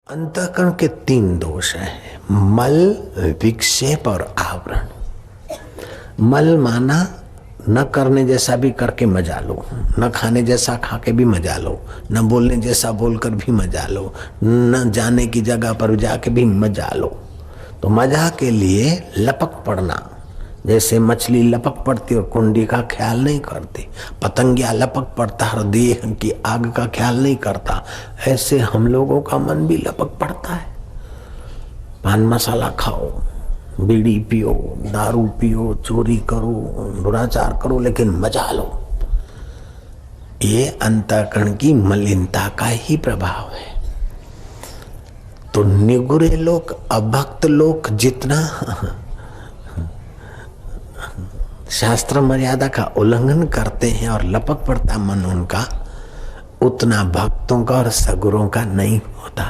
अंतःकरण के तीन दोष हैं, मल, विक्षेप और आवरण। मल माना न करने जैसा भी करके मजा लो, न खाने जैसा खा के भी मजा लो, न बोलने जैसा बोलकर भी मजा लो, न जाने की जगह पर जाके भी मजा लो। तो मजा के लिए लपक पड़ना, जैसे मछली लपक पड़ती और कुंडी का ख्याल नहीं करती, पतंगिया लपक पड़ता और देह की आग का ख्याल नहीं करता, ऐसे हम लोगों का मन भी लपक पड़ता है। पान मसाला खाओ, बीड़ी पियो, दारू पियो, चोरी करो, दुराचार करो, लेकिन मजा लो। ये अंतःकरण की मलिनता का ही प्रभाव है। तो निगुरे लोग, अभक्त लोग जितना शास्त्र मर्यादा का उल्लंघन करते हैं और लपक पड़ता मन उनका, उतना भक्तों का और सगुरों का नहीं होता।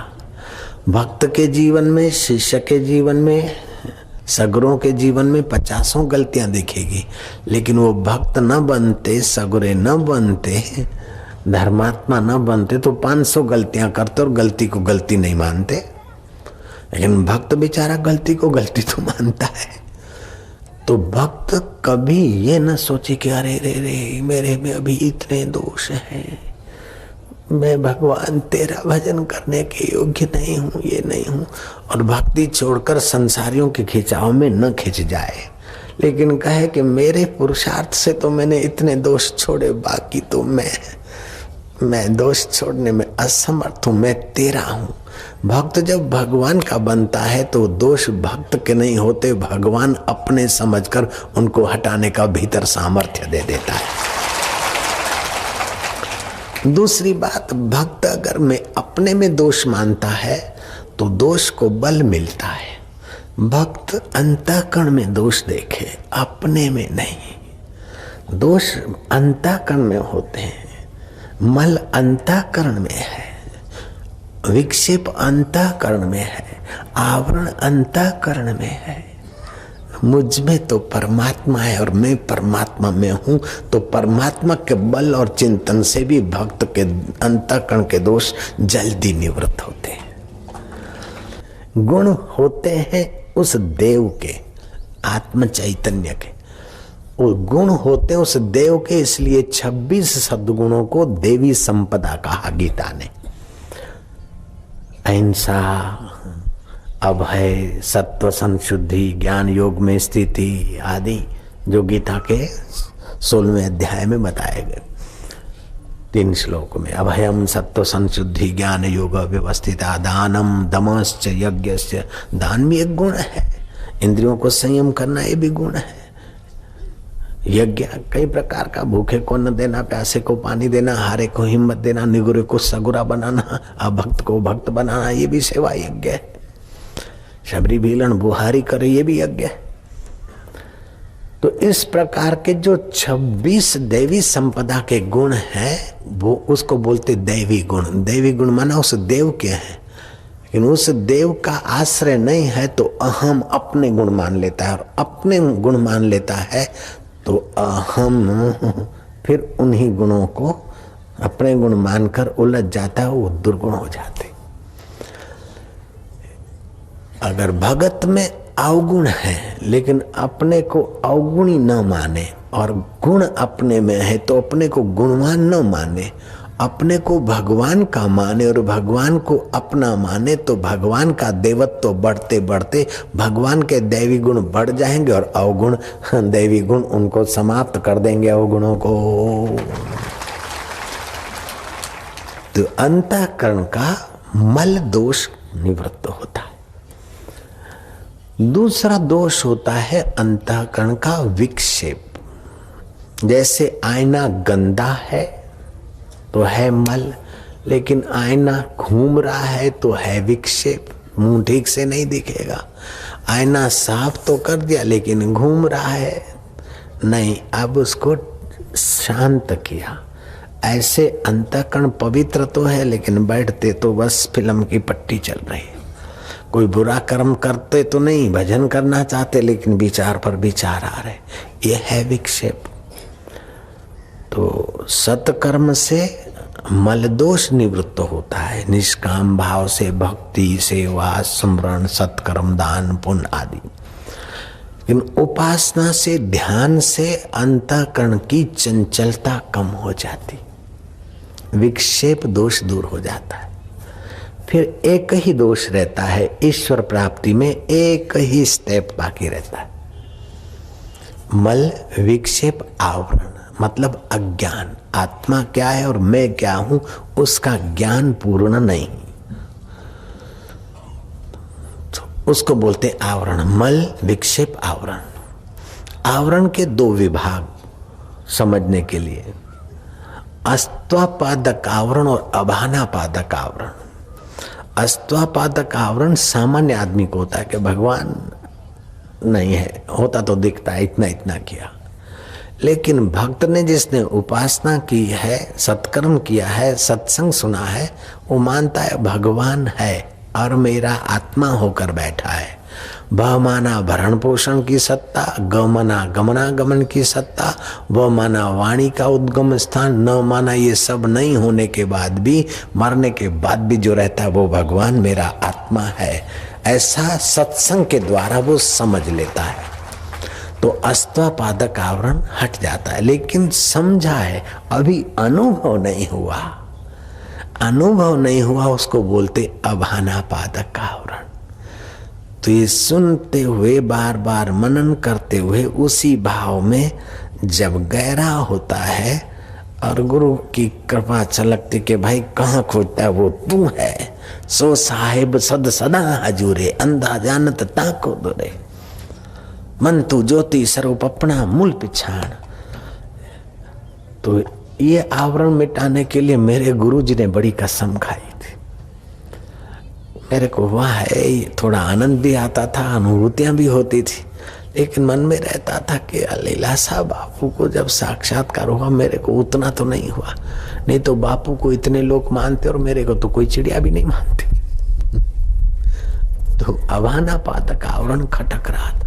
भक्त के जीवन में, शिष्य के जीवन में, सगुरों के जीवन में 50 गलतियां दिखेगी, लेकिन वो भक्त न बनते, सगुरे न बनते, धर्मात्मा न बनते तो 500 गलतियां करते और गलती को गलती नहीं मानते। लेकिन भक्त बेचारा गलती को गलती तो मानता है। तो भक्त कभी ये न सोचे कि अरे रे रे मेरे में अभी इतने दोष हैं, मैं भगवान तेरा भजन करने के योग्य नहीं हूँ, ये नहीं हूँ, और भक्ति छोड़कर संसारियों के खिंचाव में न खिंच जाए, लेकिन कहे कि मेरे पुरुषार्थ से तो मैंने इतने दोष छोड़े, बाकी तो मैं दोष छोड़ने में असमर्थ हूँ, मैं तेरा हूँ। भक्त जब भगवान का बनता है तो दोष भक्त के नहीं होते, भगवान अपने समझकर उनको हटाने का भीतर सामर्थ्य दे देता है। दूसरी बात, भक्त अगर मैं अपने में दोष मानता है तो दोष को बल मिलता है। भक्त अंतःकरण में दोष देखे, अपने में नहीं। दोष अंतःकरण में होते हैं, मल अंतःकरण में है, विक्षेप अंतःकरण में है, आवरण अंतःकरण में है। मुझ में तो परमात्मा है और मैं परमात्मा में हूं, तो परमात्मा के बल और चिंतन से भी भक्त के अंतःकरण के दोष जल्दी निवृत्त होते हैं। गुण होते हैं उस देव के, आत्म चैतन्य के, वो गुण होते हैं उस देव के, इसलिए 26 सद्गुणों को देवी संपदा कहा गीता ने। अहिंसा, अभय, सत्व संशुद्धि, ज्ञान योग में स्थिति आदि जो गीता के 16वें अध्याय में बताए गए 3 श्लोकों में। अभयम सत्व संशुद्धि ज्ञान योग व्यवस्थिता, दानम दमश्च यज्ञश्च, दान भी एक गुण है, इंद्रियों को संयम करना ये भी गुण है। यज्ञ कई प्रकार का, भूखे को न देना, प्यासे को पानी देना, हारे को हिम्मत देना, निगुरे को सगुरा बनाना, अभक्त को भक्त बनाना, ये भी सेवा यज्ञ है। शबरी भीलन बुहारी करे, ये भी यज्ञ है। तो इस प्रकार के जो 26 देवी संपदा के गुण हैं, वो उसको बोलते दैवी गुण। दैवी गुण माना उस देव के हैं, लेकिन उस देव का आश्रय नहीं है तो अहम अपने गुण मान लेता है, और अपने गुण मान लेता है तो अहम फिर उन्हीं गुणों को अपने गुण मानकर उलझ जाता है, वो दुर्गुण हो जाते। अगर भगत में अवगुण है लेकिन अपने को अवगुणी न माने, और गुण अपने में है तो अपने को गुणवान न माने, अपने को भगवान का माने और भगवान को अपना माने, तो भगवान का देवत्व तो बढ़ते बढ़ते भगवान के दैवी गुण बढ़ जाएंगे और अवगुण दैवी गुण उनको समाप्त कर देंगे, अवगुणों को। तो अंतःकरण का मल दोष निवृत्त होता है। दूसरा दोष होता है अंतःकरण का विक्षेप। जैसे आईना गंदा है तो है मल, लेकिन आईना घूम रहा है तो है विक्षेप, मुंह ठीक से नहीं दिखेगा। आईना साफ तो कर दिया लेकिन घूम रहा है नहीं, अब उसको शांत किया। ऐसे अंतःकरण पवित्र तो है लेकिन बैठते तो बस फिल्म की पट्टी चल रही है। कोई बुरा कर्म करते तो नहीं, भजन करना चाहते लेकिन विचार पर विचार आ रहे, ये है विक्षेप। तो सत्कर्म से मल दोष निवृत्त होता है निष्काम भाव से, भक्ति, सेवा, स्मरण, सत्कर्म, दान, पुण्य आदि। लेकिन उपासना से, ध्यान से अंतःकरण की चंचलता कम हो जाती, विक्षेप दोष दूर हो जाता है। फिर एक ही दोष रहता है, ईश्वर प्राप्ति में एक ही स्टेप बाकी रहता है, मल विक्षेप आवरण, मतलब अज्ञान। आत्मा क्या है और मैं क्या हूं उसका ज्ञान पूर्ण नहीं, तो उसको बोलते आवरण, मल विक्षेप आवरण। आवरण के दो विभाग समझने के लिए, अस्त्वापादक आवरण और अभानापादक आवरण। अस्त्वापादक आवरण सामान्य आदमी को होता है कि भगवान नहीं है, होता तो दिखता है, इतना इतना किया। लेकिन भक्त ने, जिसने उपासना की है, सत्कर्म किया है, सत्संग सुना है, वो मानता है भगवान है और मेरा आत्मा होकर बैठा है। भ माना भरण पोषण की सत्ता, ग माना गमनागमन की सत्ता, व माना वाणी का उद्गम स्थान, न माना ये सब नहीं होने के बाद भी, मरने के बाद भी जो रहता है वो भगवान मेरा आत्मा है। ऐसा सत्संग के द्वारा वो समझ लेता है, तो अस्त्वापादक आवरण हट जाता है। लेकिन समझा है, अभी अनुभव नहीं हुआ, अनुभव नहीं हुआ, उसको बोलते अभानापादक आवरण। तो ये सुनते हुए, बार बार मनन करते हुए, उसी भाव में जब गहरा होता है और गुरु की कृपा छलकती कि भाई कहाँ खोजता है, वो तू है, सो साहिब सद सदा हजूरे, अंधा जानत ताको दुरे, मन तू ज्योति स्वरूप अपना मूल पिछाण। तो ये आवरण मिटाने के लिए मेरे गुरु जी ने बड़ी कसम खाई थी। मेरे को हुआ है, थोड़ा आनंद भी आता था, अनुभूतियां भी होती थी, लेकिन मन में रहता था कि लीलाशाह बापू को जब साक्षात्कार हुआ, मेरे को उतना तो नहीं हुआ। नहीं तो बापू को इतने लोग मानते और मेरे को तो कोई चिड़िया भी नहीं मानती। तो अभानापादक आवरण खटक रहा था।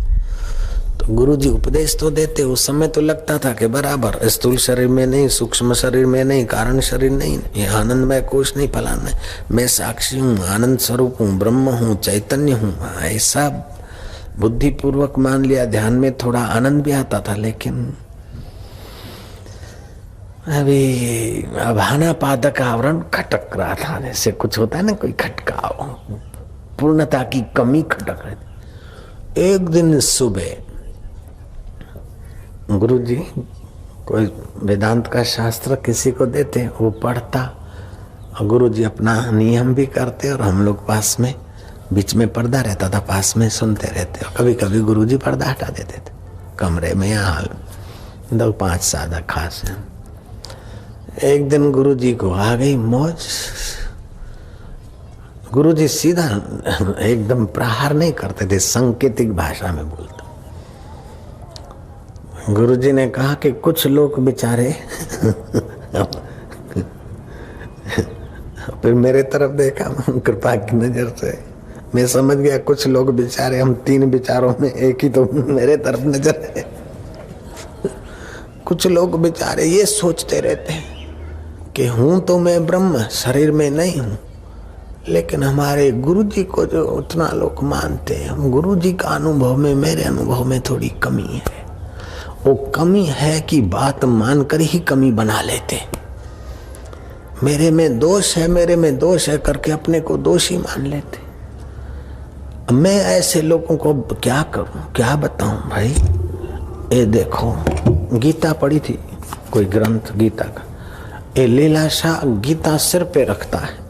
तो गुरुजी उपदेश तो देते, उस समय तो लगता था कि बराबर, स्थूल शरीर में नहीं, सूक्ष्म शरीर में नहीं, कारण शरीर नहीं, ये आनंदमय कोश नहीं, फलाना, मैं साक्षी हूँ, आनंद स्वरूप हूँ, ब्रह्म हूँ, चैतन्य हूँ, ऐसा बुद्धि पूर्वक मान लिया। ध्यान में थोड़ा आनंद भी आता था, लेकिन अभी अभानापादक आवरण खटक रहा था। जैसे कुछ होता है ना, कोई खटकाव, पूर्णता की कमी खटक रही। एक दिन सुबह गुरुजी कोई वेदांत का शास्त्र किसी को देते, वो पढ़ता, और गुरुजी अपना नियम भी करते और हम लोग पास में, बीच में पर्दा रहता था, पास में सुनते रहते। और कभी कभी गुरुजी पर्दा हटा देते थे कमरे में, या हाल 2-5 सादा खास है। एक दिन गुरुजी को आ गई मौज। गुरुजी सीधा एकदम प्रहार नहीं करते थे, संकेतिक भाषा में बोलते। गुरुजी ने कहा कि कुछ लोग बेचारे फिर मेरे तरफ देखा कृपा की नजर से, मैं समझ गया कुछ लोग बेचारे, हम 3 विचारों में एक ही तो मेरे तरफ नजर है। कुछ लोग बेचारे ये सोचते रहते हैं कि हूं तो मैं ब्रह्म, शरीर में नहीं हूं, लेकिन हमारे गुरुजी को जो उतना लोग मानते हैं, गुरुजी का अनुभव में, मेरे अनुभव में थोड़ी कमी है। वो कमी है कि बात मानकर ही कमी बना लेते, मेरे में दोष है, मेरे में दोष है करके अपने को दोषी मान लेते। मैं ऐसे लोगों को क्या करूं, क्या बताऊं भाई। ये देखो, गीता पढ़ी थी, कोई ग्रंथ गीता का, ये लीलाशाह गीता सिर पे रखता है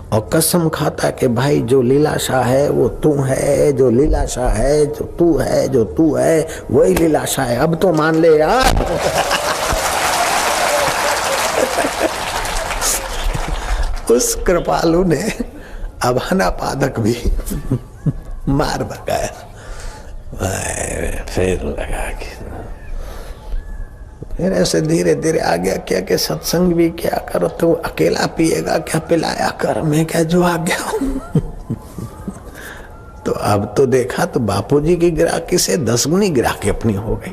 और कसम खाता कि भाई जो लीलाशाह है वो तू है, जो लीलाशाह है जो तू है, जो तू है वही लीलाशाह है, अब तो मान ले यार। उस कृपालु ने अभानापादक भी मार भगाया। फिर लगा कि फिर ऐसे धीरे धीरे आ गया क्या कि सत्संग भी क्या करो, तो अकेला पिएगा क्या, पिलाया कर, मैं क्या जो आ गया हूं। तो अब तो देखा तो बापूजी की गिराकी से 10 गुनी गिराकी अपनी हो गई।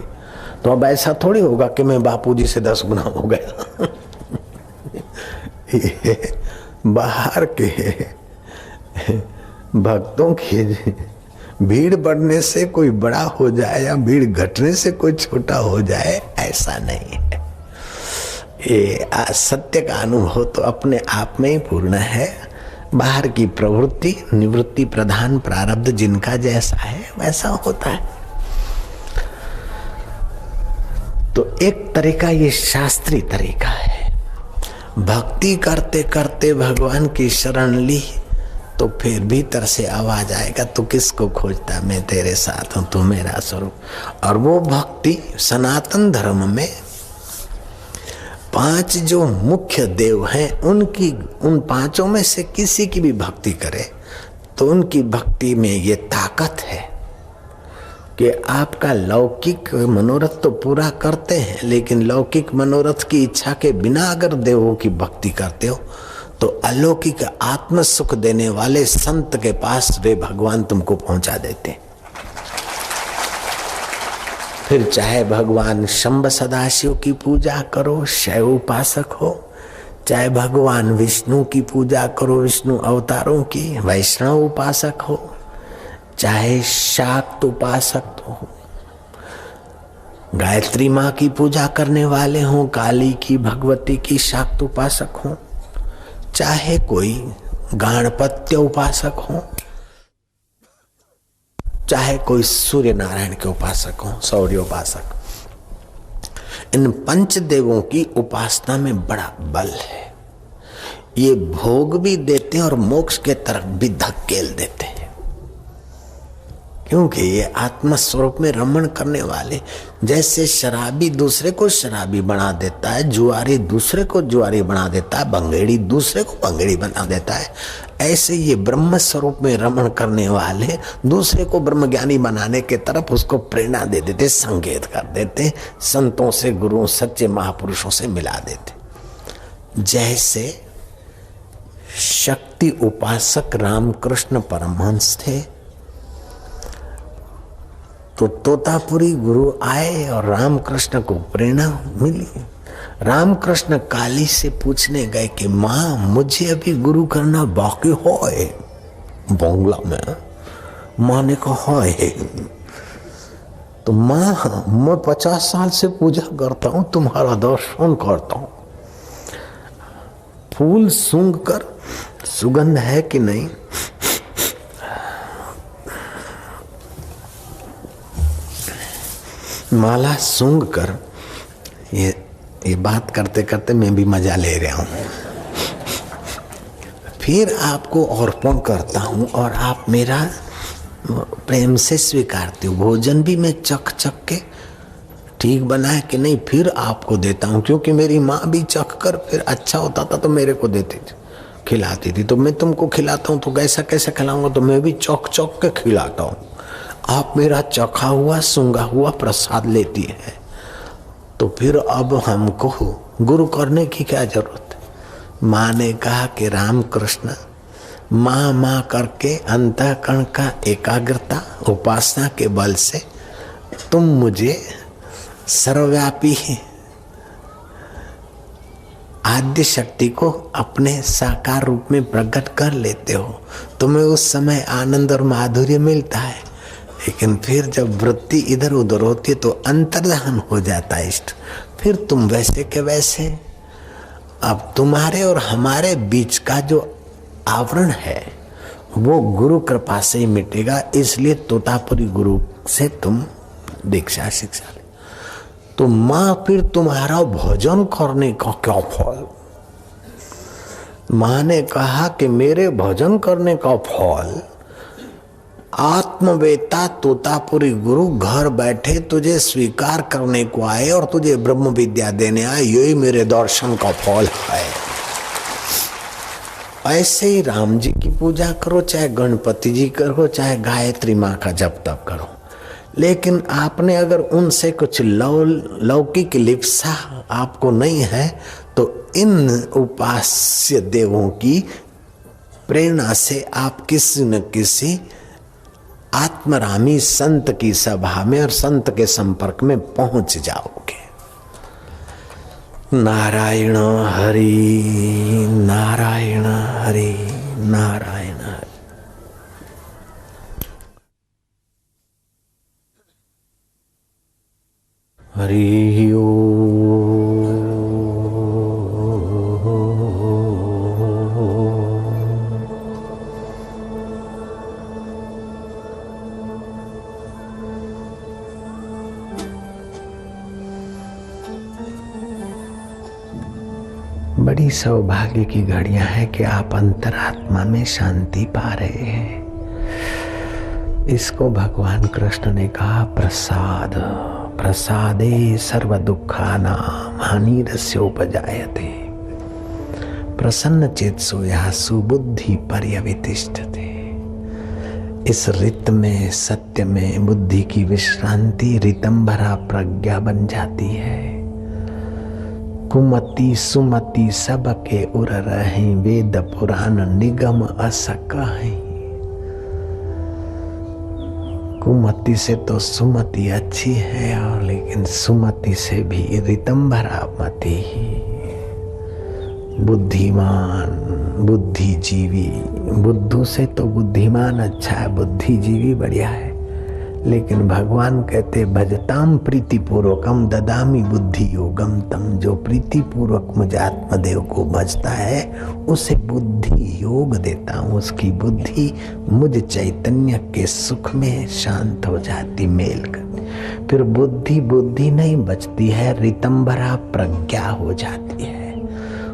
तो अब ऐसा थोड़ी होगा कि मैं बापूजी से 10 गुना हो गया। ये बाहर के भक्तों की भीड़ बढ़ने से कोई बड़ा हो जाए या भीड़ घटने से कोई छोटा हो जाए, ऐसा नहीं है। ये सत्य का अनुभव तो अपने आप में ही पूर्ण है। बाहर की प्रवृत्ति निवृत्ति प्रधान प्रारब्ध जिनका जैसा है वैसा होता है। तो एक तरीका ये शास्त्रीय तरीका है। भक्ति करते करते भगवान की शरण ली तो फिर भीतर से आवाज आएगा, तू किसको खोजता, मैं तेरे साथ हूं, तू मेरा स्वरूप। और वो भक्ति सनातन धर्म में 5 जो मुख्य देव हैं उनकी, उन 5 में से किसी की भी भक्ति करे तो उनकी भक्ति में ये ताकत है कि आपका लौकिक मनोरथ तो पूरा करते हैं, लेकिन लौकिक मनोरथ की इच्छा के बिना अगर देवों की भक्ति करते हो तो अलौकिक आत्म सुख देने वाले संत के पास वे भगवान तुमको पहुंचा देते। फिर चाहे भगवान शंभ सदाशिव की पूजा करो, शैव उपासक हो, चाहे भगवान विष्णु की पूजा करो, विष्णु अवतारों की, वैष्णव उपासक हो, चाहे शाक्त उपासक हो, गायत्री माँ की पूजा करने वाले हो, काली की, भगवती की शाक्त उपासक हो, चाहे कोई गणपत्य उपासक हो, चाहे कोई सूर्य नारायण के उपासक हो, सौर्य उपासक, इन 5 देवों की उपासना में बड़ा बल है। ये भोग भी देते हैं और मोक्ष के तरफ भी धकेल देते हैं, क्योंकि ये आत्म स्वरूप में रमण करने वाले, जैसे शराबी दूसरे को शराबी बना देता है, जुआरी दूसरे को जुआरी बना देता है, भंगेड़ी दूसरे को भंगेड़ी बना देता है, ऐसे ये ब्रह्म स्वरूप में रमण करने वाले दूसरे को ब्रह्मज्ञानी बनाने के तरफ उसको प्रेरणा दे देते, संकेत कर देते, संतों से, गुरुओं, सच्चे महापुरुषों से मिला देते। जैसे शक्ति उपासक रामकृष्ण परमहंस थे तो तोतापुरी गुरु आए और रामकृष्ण को प्रेरणा मिली। रामकृष्ण काली से पूछने गए कि माँ मुझे अभी गुरु करना बाकी है बंगला में। माँ ने कहा है तो माँ मैं 50 साल से पूजा करता हूँ, तुम्हारा दर्शन करता हूँ, फूल सूंघ कर सुगंध है कि नहीं, माला सूंघ कर, ये बात करते करते मैं भी मजा ले रहा हूँ, फिर आपको अर्पण करता हूँ और आप मेरा प्रेम से स्वीकारते हो। भोजन भी मैं चख चख के ठीक बनाए कि नहीं फिर आपको देता हूँ, क्योंकि मेरी माँ भी चख कर फिर अच्छा होता था तो मेरे को देती थी, खिलाती थी। तो मैं तुमको खिलाता हूँ तो कैसा कैसे खिलाऊंगा, तो मैं भी चौक चौक के खिलाता हूँ। आप मेरा चखा हुआ सूंघा हुआ प्रसाद लेती है, तो फिर अब हमको गुरु करने की क्या जरूरत है। माँ ने कहा कि रामकृष्ण माँ माँ करके अंतःकरण का एकाग्रता उपासना के बल से तुम मुझे सर्वव्यापी आद्य शक्ति को अपने साकार रूप में प्रकट कर लेते हो। तुम्हें उस समय आनंद और माधुर्य मिलता है, लेकिन फिर जब वृत्ति इधर उधर होती है तो अंतर्धान हो जाता है इष्ट, फिर तुम वैसे के वैसे। अब तुम्हारे और हमारे बीच का जो आवरण है वो गुरु कृपा से ही मिटेगा, इसलिए तोतापुरी गुरु से तुम दीक्षा शिक्षा ले। तो माँ फिर तुम्हारा भजन करने का क्या फल। माँ ने कहा कि मेरे भजन करने का फल आत्मवेता तोतापुरी गुरु घर बैठे तुझे स्वीकार करने को आए और तुझे ब्रह्म विद्या देने आए, यही मेरे दर्शन का फल है। ऐसे ही राम जी की पूजा करो, चाहे गणपति जी करो, चाहे गायत्री माँ का जप तप करो, लेकिन आपने अगर उनसे कुछ लौकिक लिप्सा आपको नहीं है तो इन उपास्य देवों की प्रेरणा से आप किसी न किसी आत्मरामी संत की सभा में और संत के संपर्क में पहुंच जाओगे। नारायण हरि नारायण हरि नारायण हरि हरि ओम। बड़ी सौभाग्य की घड़ियां हैं कि आप अंतरात्मा में शांति पा रहे हैं। इसको भगवान कृष्ण ने कहा प्रसाद। प्रसादे सर्व दुखानां हानिरस्योपजायते प्रसन्न चेतसो यः सुबुद्धि पर्यवतिष्ठते। इस रित में, सत्य में बुद्धि की विश्रांति ऋतंभरा प्रज्ञा बन जाती है। कुमति सुमति सबके उर रहें, वेद पुराण निगम असकहें। कुमति से तो सुमति अच्छी है, और लेकिन सुमति से भी ऋतंभरा मति। बुद्धिमान बुद्धिजीवी, बुद्धू से तो बुद्धिमान अच्छा है, बुद्धिजीवी बढ़िया है। लेकिन भगवान कहते भजताम प्रीतिपूर्वकम ददामी बुद्धि योगम तम। जो प्रीतिपूर्वक मुझे आत्मदेव को भजता है उसे बुद्धि योग देता हूँ। उसकी बुद्धि मुझ चैतन्य के सुख में शांत हो जाती, मेल करती। फिर बुद्धि बुद्धि नहीं बचती है, ऋतंभरा प्रज्ञा हो जाती है।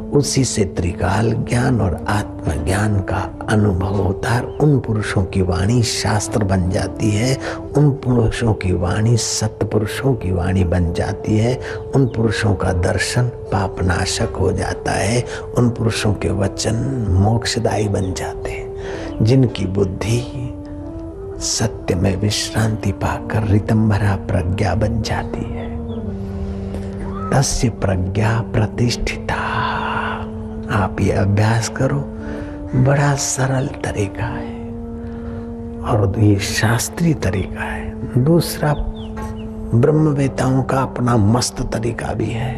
उसी से त्रिकाल ज्ञान और आत्मज्ञान का अनुभव होता है। उन पुरुषों की वाणी शास्त्र बन जाती है, उन पुरुषों की वाणी सत्पुरुषों की वाणी बन जाती है। उन पुरुषों का दर्शन पापनाशक हो जाता है, उन पुरुषों के वचन मोक्षदायी बन जाते हैं। जिनकी बुद्धि सत्य में विश्रांति पाकर ऋतंभरा प्रज्ञा बन जाती है। तस्य प्रज्ञा प्रतिष्ठिता। आप ये अभ्यास करो, बड़ा सरल तरीका है और ये शास्त्रीय तरीका है। दूसरा ब्रह्मवेताओं का अपना मस्त तरीका भी है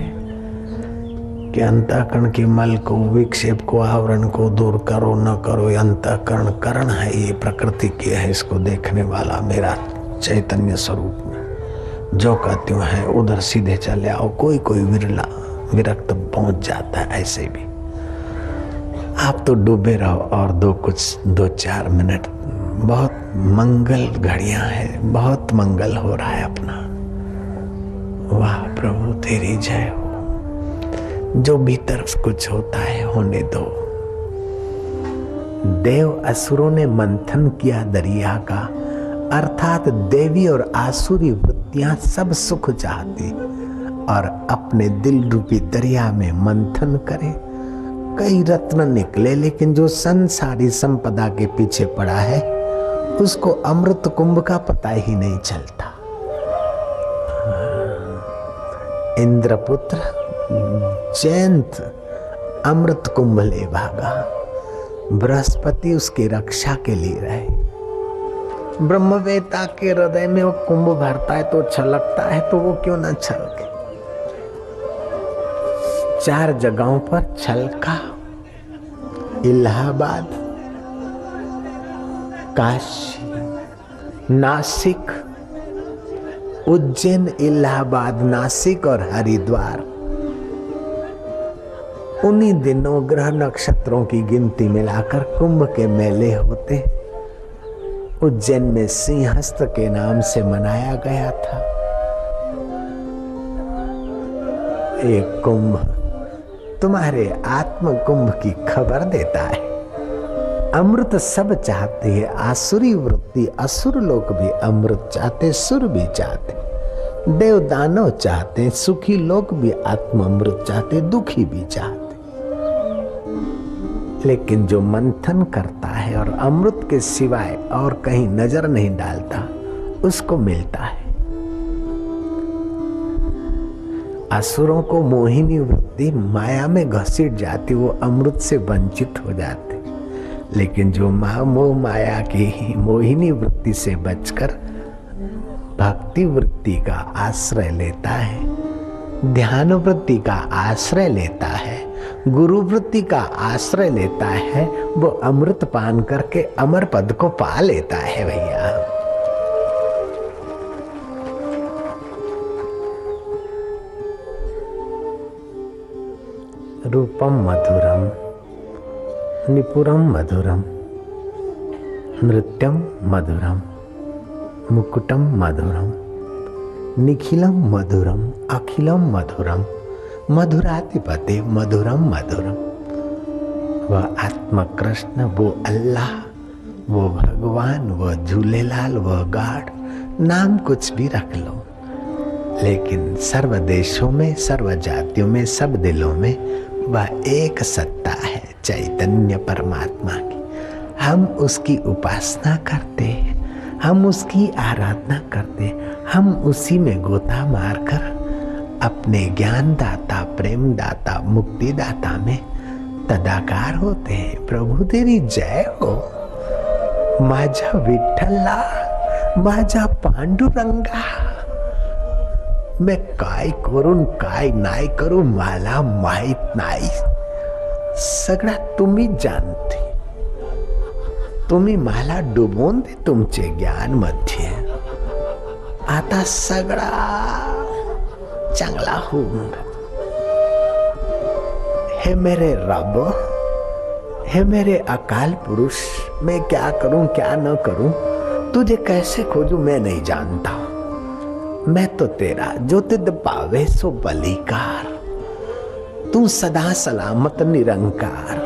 कि अंतःकरण के मल को, विक्षेप को, आवरण को दूर करो न करो। अंतःकरण करण है, ये प्रकृति की है, इसको देखने वाला मेरा चैतन्य स्वरूप में जो कहती हूँ है उधर सीधे चले आओ। कोई कोई विरला विरक्त पहुंच जाता है। ऐसे भी आप तो डूबे रहो और दो चार मिनट। बहुत मंगल घड़ियां हैं, बहुत मंगल हो रहा है अपना। वाह प्रभु तेरी जय हो। जो भीतर कुछ होता है होने दो। देव असुरों ने मंथन किया दरिया का, अर्थात देवी और आसुरी वृत्तियां सब सुख चाहती और अपने दिल रूपी दरिया में मंथन करे। कई रत्न निकले, लेकिन जो संसारी संपदा के पीछे पड़ा है उसको अमृत कुंभ का पता ही नहीं चलता। इंद्रपुत्र जयंत अमृत कुंभ ले भागा, बृहस्पति उसकी रक्षा के लिए रहे। ब्रह्मवेता के हृदय में वो कुंभ भरता है तो छलकता है, तो वो क्यों ना छलके। 4 जगहों पर छलका। इलाहाबाद, काशी, नासिक, उज्जैन, इलाहाबाद, नासिक और हरिद्वार। उन्हीं दिनों ग्रह नक्षत्रों की गिनती मिलाकर कुंभ के मेले होते। उज्जैन में सिंहस्थ के नाम से मनाया गया था। एक कुंभ तुम्हारे आत्म कुंभ की खबर देता है। अमृत सब चाहते हैं। आसुरी वृत्ति, असुर लोग भी अमृत चाहते, सुर भी चाहते, देव दानव चाहते, सुखी लोग भी आत्म अमृत चाहते, दुखी भी चाहते। लेकिन जो मंथन करता है और अमृत के सिवाय और कहीं नजर नहीं डालता, उसको मिलता है। असुरों को मोहिनी वृत्ति माया में घसीट जाती, वो अमृत से वंचित हो जाते। लेकिन जो मोह माया की मोहिनी वृत्ति से बचकर भक्ति वृत्ति का आश्रय लेता है ध्यान वृत्ति का आश्रय लेता है, गुरु वृत्ति का आश्रय लेता है, वो अमृत पान करके अमर पद को पा लेता है। भैया रूपम मधुरम निपुरम मधुरम नृत्यम मधुरम मुकुटम मधुरम निखिलम मधुरम अखिलम मधुरम मधुराधिपते मधुरम मधुरम। वह आत्मा कृष्ण, वो अल्लाह, वो भगवान, वो झूलेलाल, वह गॉड, नाम कुछ भी रख लो, लेकिन सर्व देशों में, सर्व जातियों में, सब दिलों में वह एक सत्ता है, चैतन्य परमात्मा की। हम उसकी उपासना करते हैं, हम उसकी आराधना करते हैं, हम उसी में गोता मारकर अपने ज्ञान दाता, प्रेम दाता, मुक्ति दाता में तदाकार होते हैं। प्रभु तेरी जय हो। माझा विठ्ठला, माझा पांडुरंगा, मैं काय करून काय नाही करू मला माहित नाही, सगळा तुम्ही जाणते, तुम्ही मला डुबवून दे तुमचे ज्ञान मध्ये, आता सगळा चांगला होऊन। हे मेरे रब, हे मेरे अकाल पुरुष, मैं क्या करूं क्या न करूं, तुझे कैसे खोजूं मैं नहीं जानता। मैं तो तेरा जो तिद पावे सो बलिकार, तू सदा सलामत निरंकार।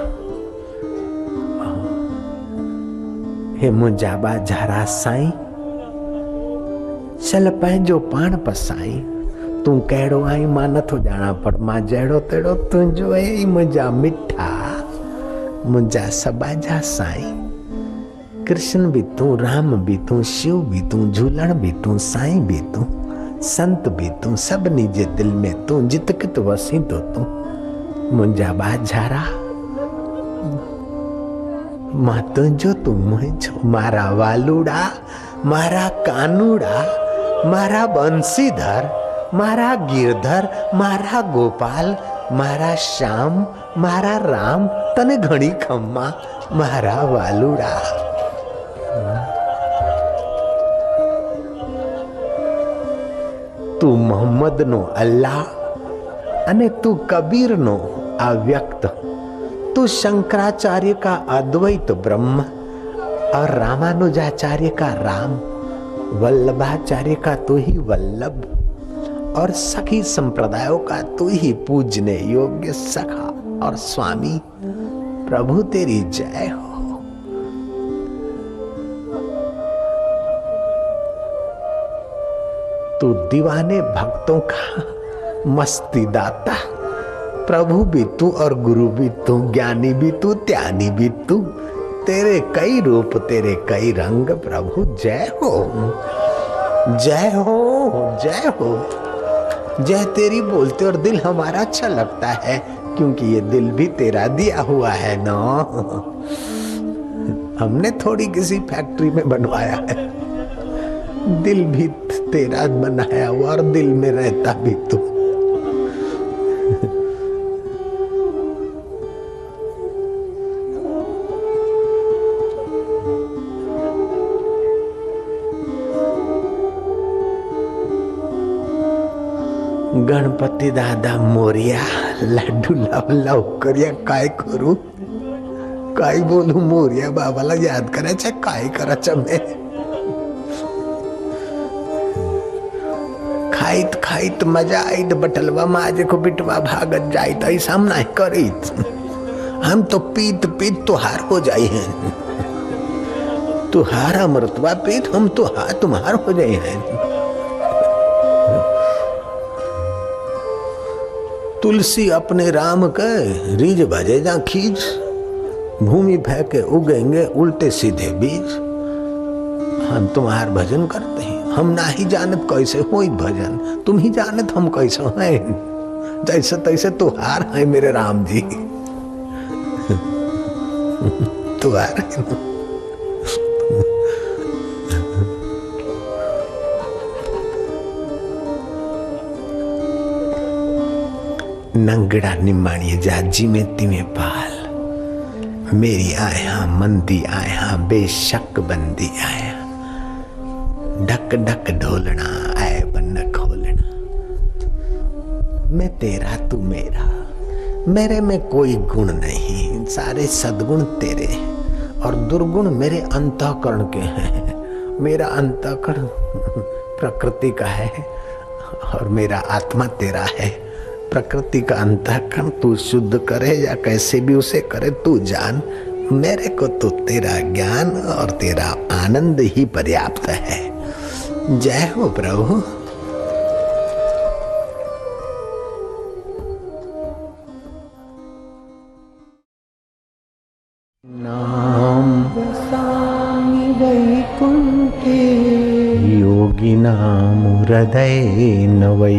हे मुंहिंजा बाजारा साईं, चल पंहिंजो पाण पसाई, तू कहिड़ो आई मां नथो ॼाणा, पर मां जहिड़ो तहिड़ो तुंहिंजो ई मुंहिंजा मिठा, मुंहिंजा सबाजा साईं। कृष्ण भी तू, राम भी तू, शिव भी तू, झूलण भी तू, साईं भी तू, संत भी तू, सभिनी जे दिल में तू, जित कित वसी तो तू। मुंहिंजा बाजारा मां तुंहिंजो तू मुंहिंजो, मारा वालुड़ा, मारा कानूड़ा, मारा बंसीधर, मारा गिरधर, मारा गोपाल, मारा श्याम, मारा राम, तने घणी खम्मा, मारा वालुड़ा। तू मोहम्मद नो अल्लाह अने तू कबीर नो अव्यक्त, तू शंकराचार्य का अद्वैत ब्रह्म और रामानुजाचार्य का राम, वल्लभाचार्य का तू ही वल्लभ और सखी संप्रदायों का तू ही पूजने योग्य सखा और स्वामी। प्रभु तेरी जय हो। तू दीवाने भक्तों का मस्ती दाता, प्रभु भी तू और गुरु भी तू, ज्ञानी भी तू, त्यानी भी तू, तेरे कई रूप, तेरे कई रंग। प्रभु जय हो, जय हो, जय हो। जय तेरी बोलते और दिल हमारा अच्छा लगता है, क्योंकि ये दिल भी तेरा दिया हुआ है ना, हमने थोड़ी किसी फैक्ट्री में बनवाया है, दिल भी तेरा बनाया हुआ और दिल में रहता भी तू। गणपति दादा मोरिया, लाडू लाव लाव करिया, काय करू काय बोलू, मोरिया बाबाला याद करायचं काय करायचं मैं। खाईत खाईत मजा आईत, बटलवा माझे को बिटवा भागत जाइत, ऐसा नहीं करीत। हम तो पीत पीत तो हार हो जाए हैं, तू हारा मृतवा पीत, हम तो हार तुम्हार हो जाए हैं। तुलसी अपने राम के रीज भजे जा खींच, भूमि फेंके उगेंगे उल्टे सीधे बीज। हम तुम्हार भजन करते हैं, हम ना ही जानत कैसे होई भजन, तुम ही जानत हम कैसे हैं। जैसे तैसे तुहार है मेरे राम जी, तुहार है। नंगड़ा निमाणी जाजी में तिमे पाल, मेरी आया मंदी आया बेशक बंदी आया, ढक ढक ढोलना आए बन खोलना। मैं तेरा तू मेरा, मेरे में कोई गुण नहीं, सारे सद्गुण तेरे और दुर्गुण मेरे अंतःकरण के हैं। मेरा अंतःकरण प्रकृति का है और मेरा आत्मा तेरा है। प्रकृति का अंतःकरण तू शुद्ध करे या कैसे भी उसे करे तू जान, मेरे को तो तेरा ज्ञान और तेरा आनंद ही पर्याप्त है। जय हो प्रभु। नाम वसामि वैकुंठे, योगिनां हृदयेन वै,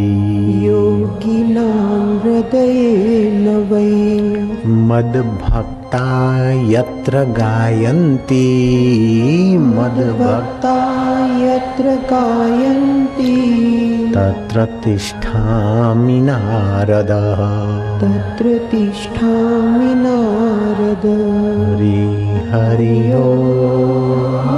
योगिनां हृदयेन वै, मद्भक्ता यत्र गायन्ति, मद्भक्ता यत्र गायन्ति, तत्र तिष्ठामि नारद, तत्र तिष्ठामि नारद। हरि हरि ओम।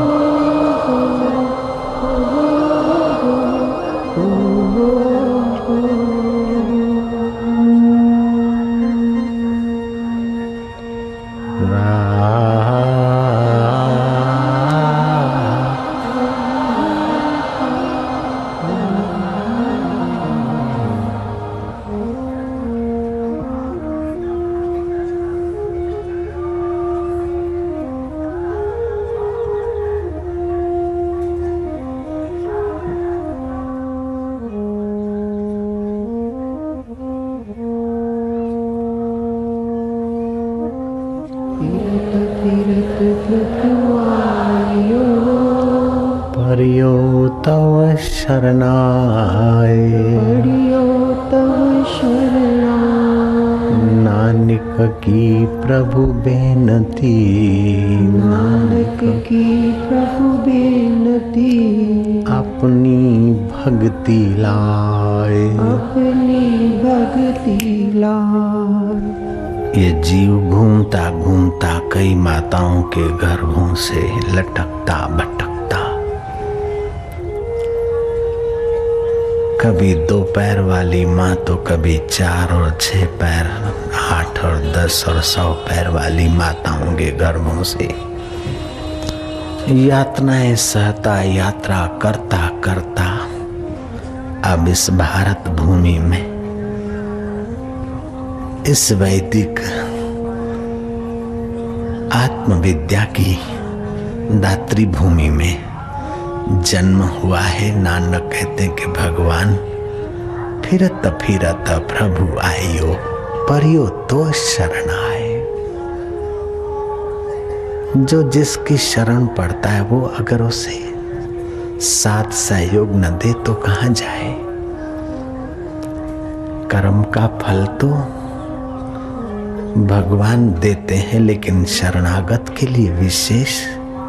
परियो तव शरणाय, परियो तव शरणाय, नानक की प्रभु बेनती, नानक की प्रभु बेनती, अपनी भक्ति लाए, अपनी भक्ति लाए। ये जीव घूमता घूमता कई माताओं के गर्भों से लटकता भटकता, कभी 2 पैर वाली माँ तो कभी 4 और 6 पैर, 8 और 10 और 100 पैर वाली माताओं के गर्भों से यातनाएं सहता यात्रा करता करता अब इस भारत भूमि में, इस वैदिक आत्मविद्या की दात्री भूमि में जन्म हुआ है। नानक कहते हैं कि भगवान फिरत फिरत प्रभु आयो, परियो तो शरण आए। जो जिसकी शरण पड़ता है वो अगर उसे साथ सहयोग न दे तो कहाँ जाए। कर्म का फल तो भगवान देते हैं, लेकिन शरणागत के लिए विशेष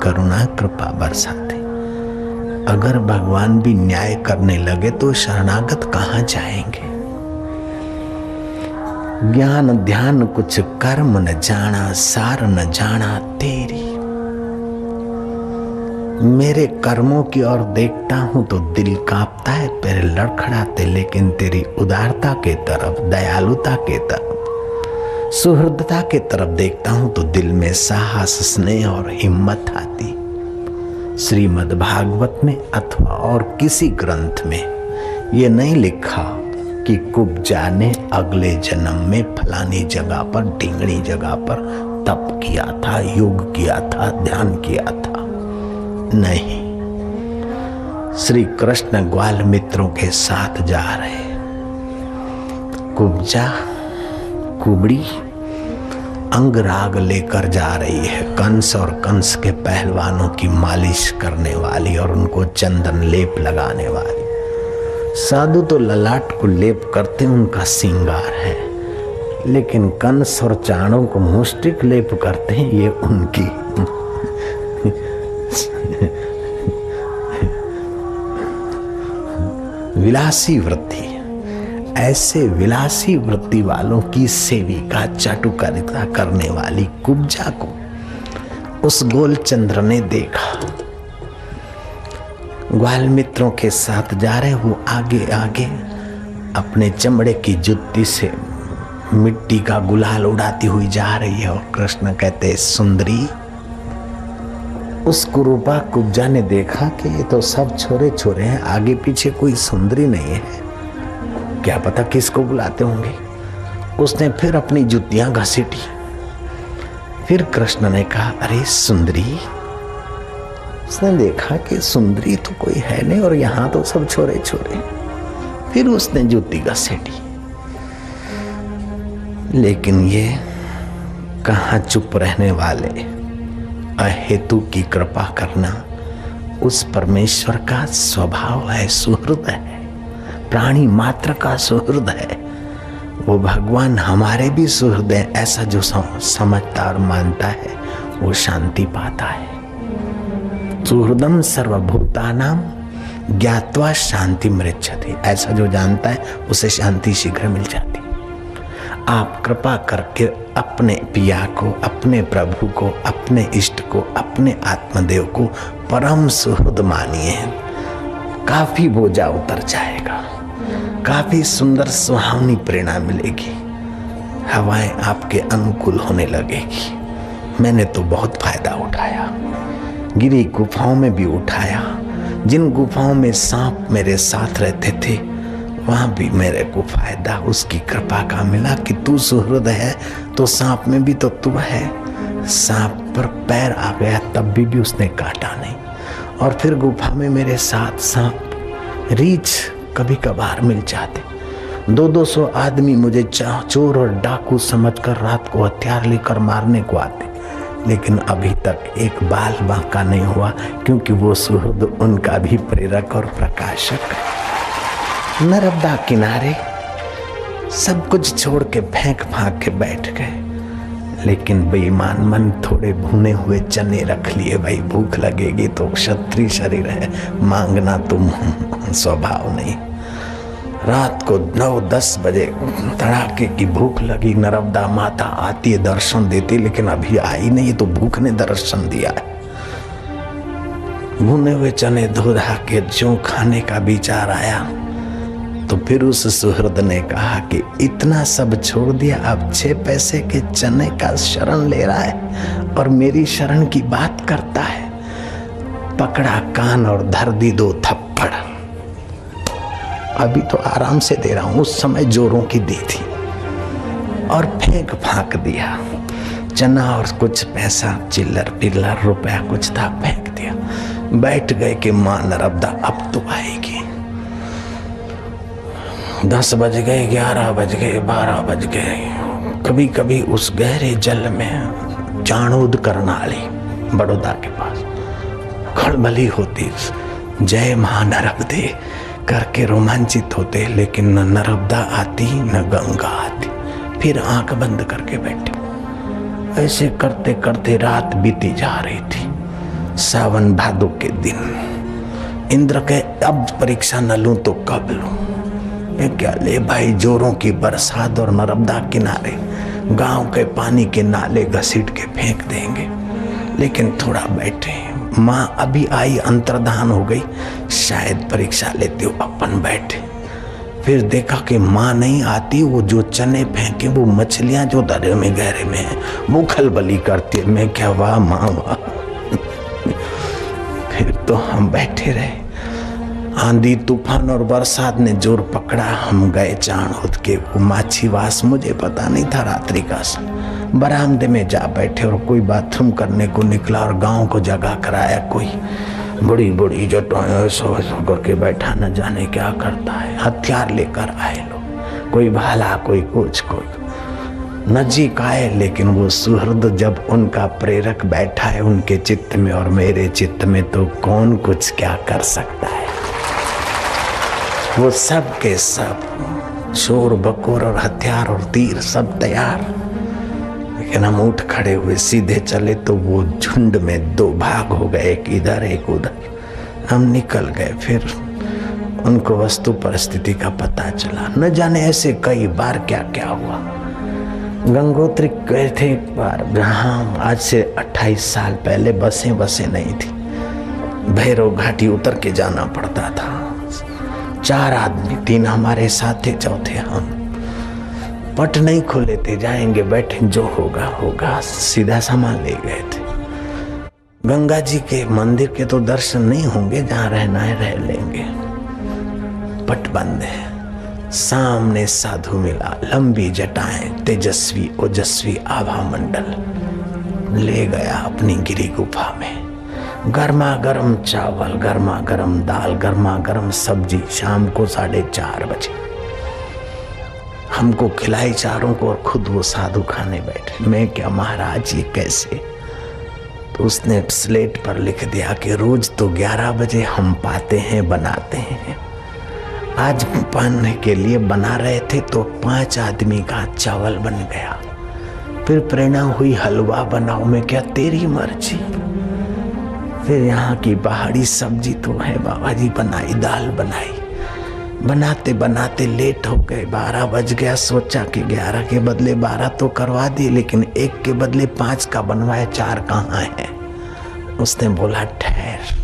करुणा कृपा बरसाते। अगर भगवान भी न्याय करने लगे तो शरणागत कहाँ जाएंगे। ज्ञान ध्यान कुछ कर्म न जाना, सार न जाना तेरी। मेरे कर्मों की ओर देखता हूं तो दिल कांपता है, पैर लड़खड़ाते, लेकिन तेरी उदारता के तरफ, दयालुता के तरफ, सुहृदता के तरफ देखता हूं तो दिल में साहस, स्नेह और हिम्मत आती। श्रीमद् भागवत में अथवा और किसी ग्रंथ में ये नहीं लिखा कि कुब्जा ने अगले जन्म में फलानी जगह पर, ढींगनी जगह पर तप किया था, योग किया था, ध्यान किया था। नहीं, श्री कृष्ण ग्वाल मित्रों के साथ जा रहे। कुब्जा कुबड़ी अंगराग लेकर जा रही है, कंस और कंस के पहलवानों की मालिश करने वाली और उनको चंदन लेप लगाने वाली। साधु तो ललाट को लेप करते उनका श्रृंगार है, लेकिन कंस और चाणों को मुष्टिक लेप करते हैं, ये उनकी विलासी वृत्ति। ऐसे विलासी वृत्ति वालों की सेविका चाटुकारिता करने वाली कुब्जा को उस गोलचंद्र ने देखा। ग्वाल मित्रों के साथ जा रहे, वो आगे आगे अपने चमड़े की जुत्ती से मिट्टी का गुलाल उड़ाती हुई जा रही है। और कृष्ण कहते, सुंदरी। उस कुरूपा कुब्जा ने देखा कि ये तो सब छोरे छोरे हैं, आगे पीछे कोई सुंदरी नहीं है, क्या पता किसको बुलाते होंगे। उसने फिर अपनी जुतियां घसीटी। फिर कृष्ण ने कहा, अरे सुंदरी। उसने देखा कि सुंदरी तो कोई है नहीं और यहां तो सब छोरे छोरे। फिर उसने जूती घसीटी, लेकिन ये कहाँ चुप रहने वाले। अहेतु की कृपा करना उस परमेश्वर का स्वभाव है, सुहृद है, प्राणी मात्र का सुहृद है। वो भगवान हमारे भी सुहृद है, ऐसा जो समझता और मानता है वो शांति पाता है। सुहृदम सर्वभूतानां ज्ञात्वा शांति मृच्छति, ऐसा जो जानता है उसे शांति शीघ्र मिल जाती। आप कृपा करके अपने पिया को, अपने प्रभु को, अपने इष्ट को, अपने आत्मदेव को परम सुहृद मानिए। काफी बोझा उतर जाएगा, काफी सुंदर सुहावनी प्रेरणा मिलेगी, हवाएं आपके अनुकूल होने लगेगी। मैंने तो बहुत फायदा उठाया, गिरी गुफाओं में भी उठाया। जिन गुफाओं में सांप मेरे साथ रहते थे वहां भी मेरे को फायदा उसकी कृपा का मिला कि तू सुहृद है तो सांप में भी तो तू है। सांप पर पैर आ गया तब भी उसने काटा नहीं। और फिर गुफा में मेरे साथ सांप, रीछ कभी कभार मिल जाते। 200 आदमी मुझे चोर और डाकू समझकर रात को हथियार लेकर मारने को आते, लेकिन अभी तक एक बाल बांका नहीं हुआ, क्योंकि वो सुहृद उनका भी प्रेरक और प्रकाशक है। नर्मदा किनारे सब कुछ छोड़ के फेंक फांक के बैठ गए, लेकिन बेईमान मन थोड़े भुने हुए चने रख लिए। भाई भूख लगेगी तो क्षत्रिय शरीर है, मांगना तुम स्वभाव नहीं। रात को 9-10 बजे तड़ाके की भूख लगी, नर्मदा माता आती है, दर्शन देती, लेकिन अभी आई नहीं तो भूख ने दर्शन दिया है। भुने हुए चने धो धा के जो खाने का विचार आया तो फिर उस सुहृद ने कहा कि इतना सब छोड़ दिया, अब 6 पैसे के चने का शरण ले रहा है और मेरी शरण की बात करता है। पकड़ा कान और धर दी 2 थप्पड़। अभी तो आराम से दे रहा हूं, उस समय जोरों की दी थी। और फेंक फांक दिया चना और कुछ पैसा, चिल्लर पिल्लर रुपया कुछ था, फेंक दिया। बैठ गए कि मां नर्मदा अब तो आएगी। 10 बज गए, 11 बज गए, 12 बज गए। कभी कभी उस गहरे जल में चाणोद करनाली बड़ौदा के पास खड़बली होती, जय मां नर्मदे करके रोमांचित होते, लेकिन न नर्मदा आती न गंगा आती। फिर आंख बंद करके बैठे। ऐसे करते करते रात बीती जा रही थी। सावन भादो के दिन इंद्र के अब परीक्षा न लूं तो कब लूं। क्या ले भाई, जोरों की बरसात और नर्मदा किनारे गांव के पानी के नाले घसीट के फेंक देंगे। लेकिन थोड़ा बैठे, माँ अभी आई, अंतर्धान हो गई, शायद परीक्षा लेते हो, अपन बैठे। फिर देखा कि माँ नहीं आती, वो जो चने फेंके वो मछलियां जो दरिया में गहरे में है वो खलबली करती है। मैं क्या, वाह माँ वाह। फिर तो हम बैठे रहे। आंधी तूफान और बरसात ने जोर पकड़ा। हम गए चाणोद के वो माछीवास, मुझे पता नहीं था रात्रि का। बरामदे में जा बैठे और कोई बाथरूम करने को निकला और गांव को जगा कराया। कोई बड़ी बड़ी जटाएं ऐसा करके बैठा, न जाने क्या करता है। हथियार लेकर आए लोग, कोई भाला, कोई कुछ, कोई नजीक आए। लेकिन वो सुहृद जब उनका प्रेरक बैठा है उनके चित्त में और मेरे चित्त में, तो कौन कुछ क्या कर सकता है। वो सब के सब शोर बकोर और हथियार और तीर सब तैयार। लेकिन हम उठ खड़े हुए, सीधे चले तो वो झुंड में 2 भाग हो गए, एक इधर एक उधर। हम निकल गए। फिर उनको वस्तु परिस्थिति का पता चला। न जाने ऐसे कई बार क्या क्या हुआ। गंगोत्री गए थे एक बार, जहाँ आज से 28 साल पहले बसें नहीं थी। भैरव घाटी उतर के जाना पड़ता था। 4 आदमी, 3 हमारे साथ थे, चौथे हम। पट नहीं खोले थे, जाएंगे बैठे जो होगा होगा, सीधा सामान ले गए थे। गंगा जी के मंदिर के तो दर्शन नहीं होंगे, जहाँ रहना है रह लेंगे। पट बंद है। सामने साधु मिला, लंबी जटाएं, तेजस्वी ओजस्वी आभा मंडल। ले गया अपनी गिरी गुफा में। गर्मा गर्म चावल, गर्मा गर्म दाल, गर्मा गर्म सब्जी। शाम को 4:30 बजे हमको खिलाई चारों को, और खुद वो साधु खाने बैठे। मैं क्या महाराज ये कैसे? तो उसने स्लेट पर लिख दिया कि रोज तो 11 बजे हम पाते हैं, बनाते हैं। आज पाने के लिए बना रहे थे तो 5 आदमी का चावल बन गया। फिर प्रेरणा हुई हलवा बनाओ। मैं क्या तेरी मर्जी। फिर यहाँ की पहाड़ी सब्जी तो है बाबा जी, बनाई, दाल बनाई। बनाते बनाते लेट हो गए, 12 बज गया। सोचा कि 11 के बदले 12 तो करवा दिए, लेकिन 1 के बदले 5 का बनवाए, 4 कहाँ है? उसने बोला ठहर।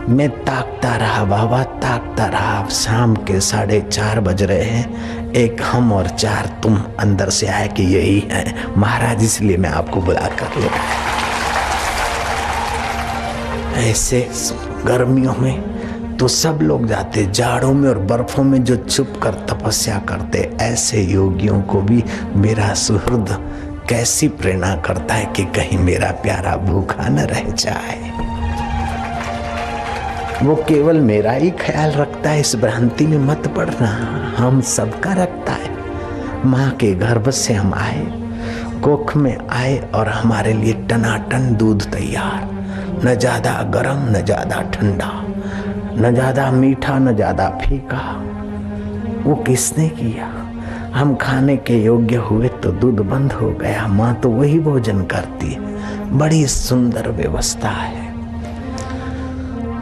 मैं ताकता रहा बाबा, ताकता रहा। शाम के 4:30 बज रहे हैं, 1 हम और 4 तुम। अंदर से आए कि यही है महाराज, इसलिए मैं आपको बुला कर ले आया। ऐसे गर्मियों में तो सब लोग जाते, जाड़ों में और बर्फों में जो छुप कर तपस्या करते, ऐसे योगियों को भी मेरा सुहृद कैसी प्रेरणा करता है कि कहीं मेरा प्यारा भूखा न रह जाए। वो केवल मेरा ही ख्याल रखता है, इस भ्रांति में मत पड़ना। हम सबका रखता है। माँ के गर्भ से हम आए, कोख में आए, और हमारे लिए टनाटन दूध तैयार। न ज्यादा गर्म न ज्यादा ठंडा, न ज्यादा मीठा न ज्यादा फीका। वो किसने किया? हम खाने के योग्य हुए तो दूध बंद हो गया। माँ तो वही भोजन करती है। बड़ी सुंदर व्यवस्था है।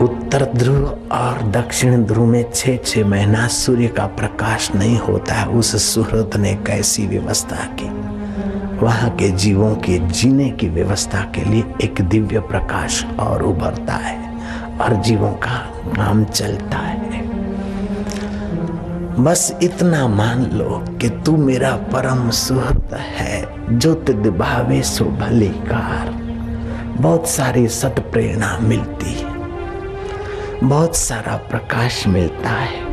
उत्तर ध्रुव और दक्षिण ध्रुव में 6-6 महीना सूर्य का प्रकाश नहीं होता है। उस सुहृद ने कैसी व्यवस्था की। वहां के जीवों के जीने की व्यवस्था के लिए एक दिव्य प्रकाश और उभरता है, और जीवों का काम चलता है। बस इतना मान लो कि तू मेरा परम सुहृद है, जो तिद भावे सो भली कार। बहुत सारी सत प्रेरणा मिलती है, बहुत सारा प्रकाश मिलता है।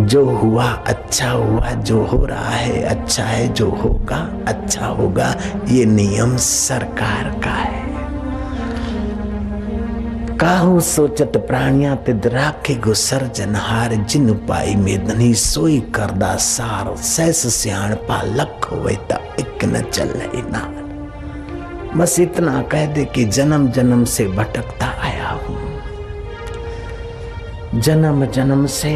जो हुआ अच्छा हुआ, जो हो रहा है अच्छा है, जो होगा अच्छा होगा। ये नियम सरकार का है। काहू सोचत प्राणिया तिद राखे गुसर जनहार। जिन पाई मेदनी सोई करदा सार। सैस सियाण पा लख होवे ता एक न चले नार। बस इतना कह दे कि जन्म जन्म से भटकता आया हूं, जन्म जन्म से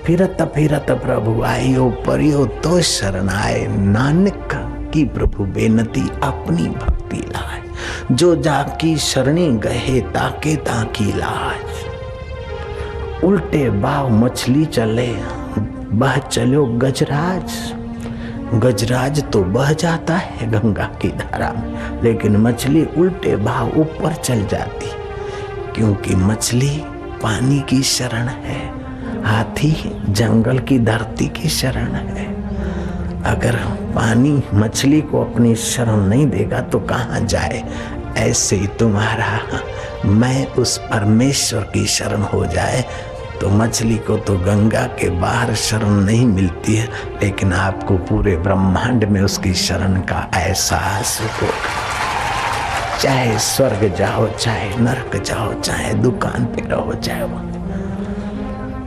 फिरत फिरत प्रभु आयो। परियो तो शरण आए, नानक की प्रभु बेनती अपनी भक्ति लाए। जो जाकी शरणी गए, ताके ताकी लाज। उल्टे बाव मछली चले, बह चलो गजराज। गजराज तो बह जाता है गंगा की धारा में, लेकिन मछली उल्टे भाव ऊपर चल जाती, क्योंकि मछली पानी की शरण है, हाथी जंगल की धरती की शरण है। अगर पानी मछली को अपनी शरण नहीं देगा तो कहाँ जाए। ऐसे ही तुम्हारा मैं उस परमेश्वर की शरण हो जाए तो मछली को तो गंगा के बाहर शरण नहीं मिलती है, लेकिन आपको पूरे ब्रह्मांड में उसकी शरण का एहसास होगा। चाहे स्वर्ग जाओ, चाहे नरक जाओ, चाहे दुकान पे रहो, चाहे वहां।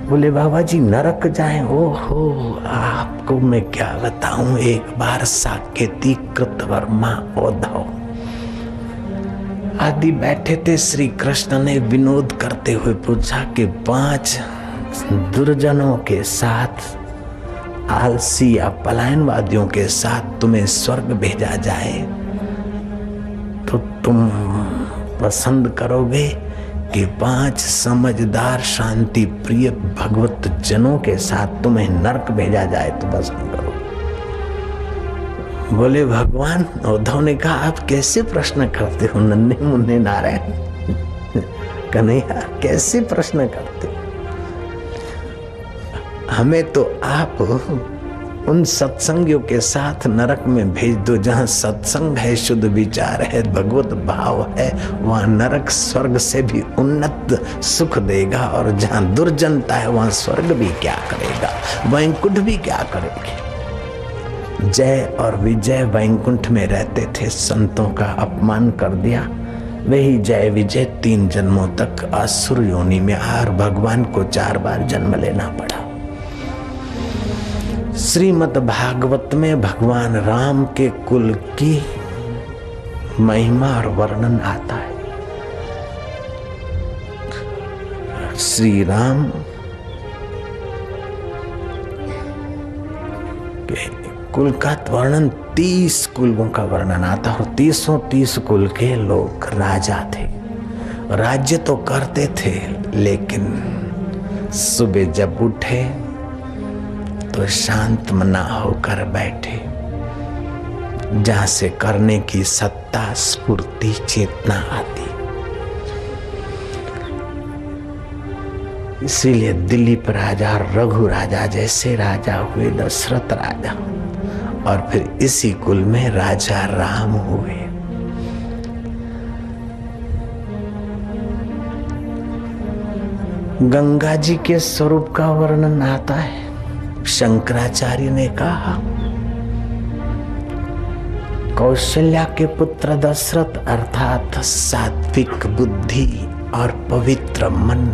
बोले बाबा जी नरक जाए? ओहो, आपको मैं क्या बताऊं। एक बार साकेती कृतवर्मा उद्धव आदि बैठे थे। श्री कृष्ण ने विनोद करते हुए पूछा कि 5 दुर्जनों के साथ, आलसी या पलायनवादियों के साथ तुम्हें स्वर्ग भेजा जाए तो तुम पसंद करोगे कि 5 समझदार शांति प्रिय भगवत जनों के साथ तुम्हें नरक भेजा जाए तो पसंद करो। बोले भगवान, उद्धव ने कहा आप कैसे प्रश्न करते हो नन्हे मुन्ने नारायण, कन्हैया कैसे प्रश्न करते हो? हमें तो आप उन सत्संगियों के साथ नरक में भेज दो जहां सत्संग है, शुद्ध विचार है, भगवत भाव है, वहां नरक स्वर्ग से भी उन्नत सुख देगा। और जहां दुर्जनता है वहां स्वर्ग भी क्या करेगा, वैकुंठ भी क्या करेगी। जय और विजय वैकुंठ में रहते थे, संतों का अपमान कर दिया, वही जय विजय 3 जन्मों तक असुर योनि में और भगवान को 4 बार जन्म लेना पड़ा। श्रीमद् भागवत में भगवान राम के कुल की महिमा और वर्णन आता है। श्री राम के कुल का वर्णन 30 कुलों का वर्णन आता है। 30 कुल के लोग राजा थे, राज्य तो करते थे, लेकिन सुबह जब उठे तो शांत मना होकर बैठे, जहां से करने की सत्ता स्फूर्ति चेतना आती। इसीलिए दिलीप राजा, रघु राजा जैसे राजा हुए, दशरथ राजा, और फिर इसी कुल में राजा राम हुए। गंगा जी के स्वरूप का वर्णन आता है। शंकराचार्य ने कहा कौशल्या के पुत्र दशरथ अर्थात सात्विक बुद्धि और पवित्र मन,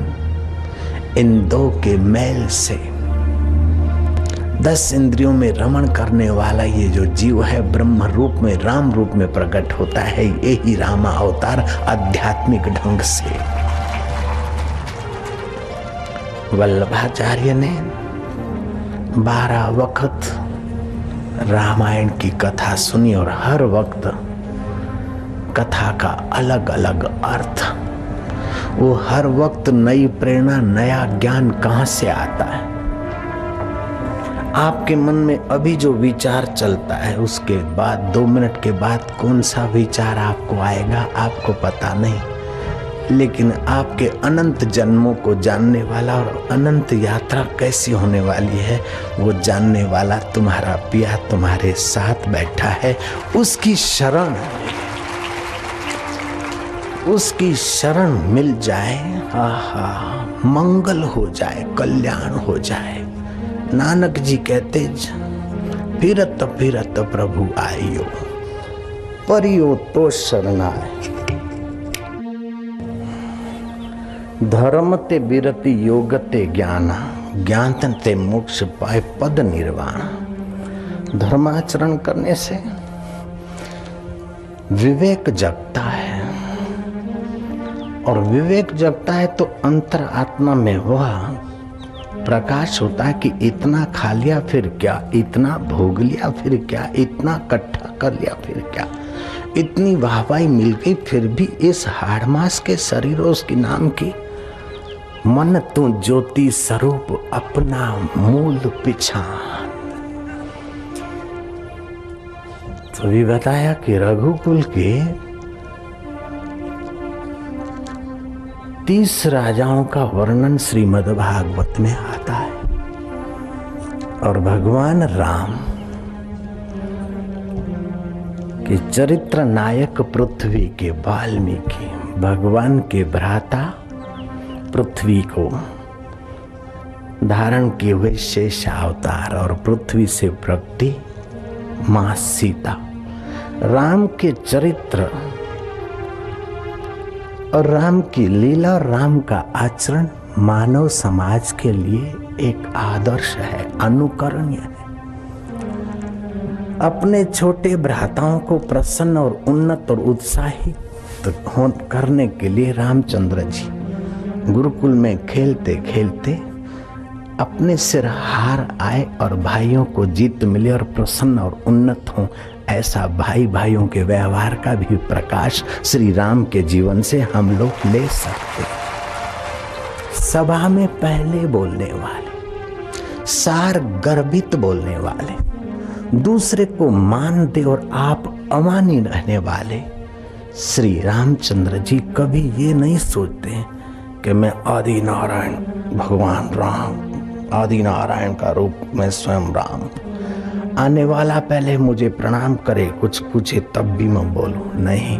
इन 2 के मेल से 10 इंद्रियों में रमण करने वाला ये जो जीव है ब्रह्म रूप में, राम रूप में प्रकट होता है। यही रामा अवतार आध्यात्मिक ढंग से। वल्लभाचार्य ने 12 वक्त रामायण की कथा सुनी और हर वक्त कथा का अलग अलग अर्थ। वो हर वक्त नई प्रेरणा, नया ज्ञान कहां से आता है? आपके मन में अभी जो विचार चलता है उसके बाद 2 मिनट के बाद कौन सा विचार आपको आएगा आपको पता नहीं, लेकिन आपके अनंत जन्मों को जानने वाला और अनंत यात्रा कैसी होने वाली है वो जानने वाला तुम्हारा पिया तुम्हारे साथ बैठा है। उसकी शरण मिल जाए, आहा, मंगल हो जाए, कल्याण हो जाए। नानक जी कहते फिरत फिरत प्रभु आइयो, परियो तो शरणाय। धर्म ते बिरति योग ते ज्ञान, ज्ञान ते मोक्ष पाए पद निर्वाण। धर्माचरण करने से विवेक जगता है, और विवेक जगता है तो अंतर आत्मा में वह प्रकाश होता है कि इतना खा लिया फिर क्या, इतना भोग लिया फिर क्या, इतना इकट्ठा कर लिया फिर क्या, इतनी वाहवाही मिल गई फिर भी इस हाड़ मास के शरीर उसकी नाम की। मन तू ज्योति स्वरूप अपना मूल पिछान। तो भी बताया कि रघुकुल के 30 राजाओं का वर्णन श्रीमद् भागवत में आता है। और भगवान राम के चरित्र नायक पृथ्वी के वाल्मीकि, भगवान के भ्राता पृथ्वी को धारण किए हुए शेष अवतार, और पृथ्वी से प्रकटी मां सीता। राम के चरित्र और राम की लीला और राम का आचरण मानव समाज के लिए एक आदर्श है, अनुकरणीय है। अपने छोटे भ्राताओं को प्रसन्न और उन्नत और उत्साहित करने के लिए रामचंद्र जी गुरुकुल में खेलते खेलते अपने सिर हार आए और भाइयों को जीत मिले और प्रसन्न और उन्नत हों। ऐसा भाई भाइयों के व्यवहार का भी प्रकाश श्री राम के जीवन से हम लोग ले सकते हैं। सभा में पहले बोलने वाले, सार गर्भित बोलने वाले, दूसरे को मानते और आप अमानी रहने वाले श्री रामचंद्र जी कभी ये नहीं सोचते कि मैं आदि नारायण भगवान राम, आदि नारायण का रूप मैं स्वयं राम, आने वाला पहले मुझे प्रणाम करे, कुछ पूछे तब भी मैं बोलूं। नहीं,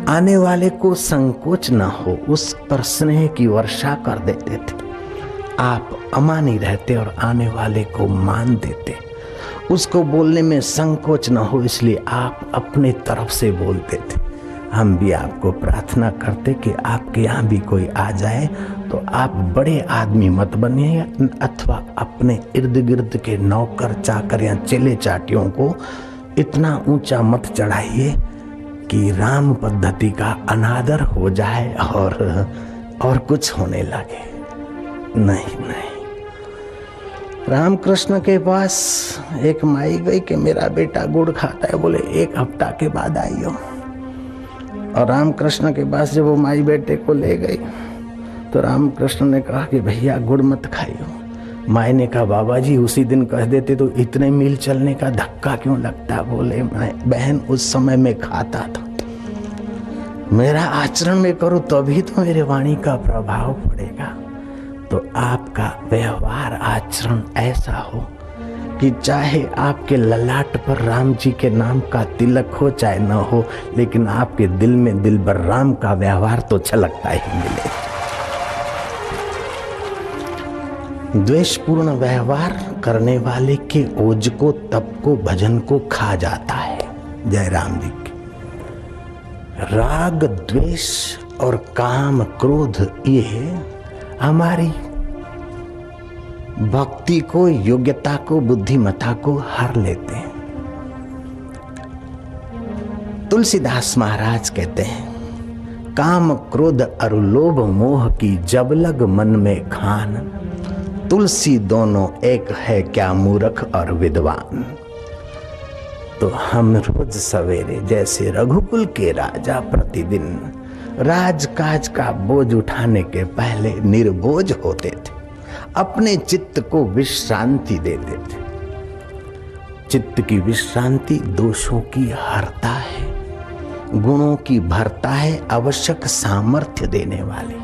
आने वाले को संकोच न हो, उस पर स्नेह की वर्षा कर देते थे। आप अमानी रहते और आने वाले को मान देते, उसको बोलने में संकोच न हो, इसलिए आप अपने तरफ से बोलते थे। हम भी आपको प्रार्थना करते कि आपके यहाँ भी कोई आ जाए तो आप बड़े आदमी मत बनिए, अथवा अपने इर्द गिर्द के नौकर चाकर या चेले चाटियों को इतना ऊंचा मत चढ़ाइए कि राम पद्धति का अनादर हो जाए और कुछ होने लगे। नहीं, रामकृष्ण के पास एक माई गई कि मेरा बेटा गुड़ खाता है, बोले 1 हफ्ता के बाद आइयो। और रामकृष्ण के पास जब वो माई बेटे को ले गई तो रामकृष्ण ने कहा कि भैया गुड़ मत खाइयो। माई ने कहा बाबा जी उसी दिन कह देते तो इतने मील चलने का धक्का क्यों लगता। बोले बहन उस समय में खाता था, मेरा आचरण में करूं तभी तो मेरे वाणी का प्रभाव पड़ेगा। तो आपका व्यवहार आचरण ऐसा हो कि चाहे आपके ललाट पर राम जी के नाम का तिलक हो चाहे न हो, लेकिन आपके दिल में दिलबर राम का व्यवहार तो छलकता ही मिले। द्वेषपूर्ण व्यवहार करने वाले के ओज को, तप को, भजन को खा जाता है। जय राम जी की। राग, द्वेष और काम, क्रोध ये हमारी भक्ति को, योग्यता को, बुद्धिमत्ता को हर लेते हैं। तुलसीदास महाराज कहते हैं काम, क्रोध और लोभ मोह की जब लग मन में खान, तुलसी दोनों एक है क्या मूर्ख और विद्वान। तो हम रोज सवेरे जैसे रघुकुल के राजा प्रतिदिन राजकाज का बोझ उठाने के पहले निर्बोझ होते थे, अपने चित्त को विश्रांति देते थे। चित्त की विश्रांति दोषों की हरता है, गुणों की भरता है, आवश्यक सामर्थ्य देने वाली।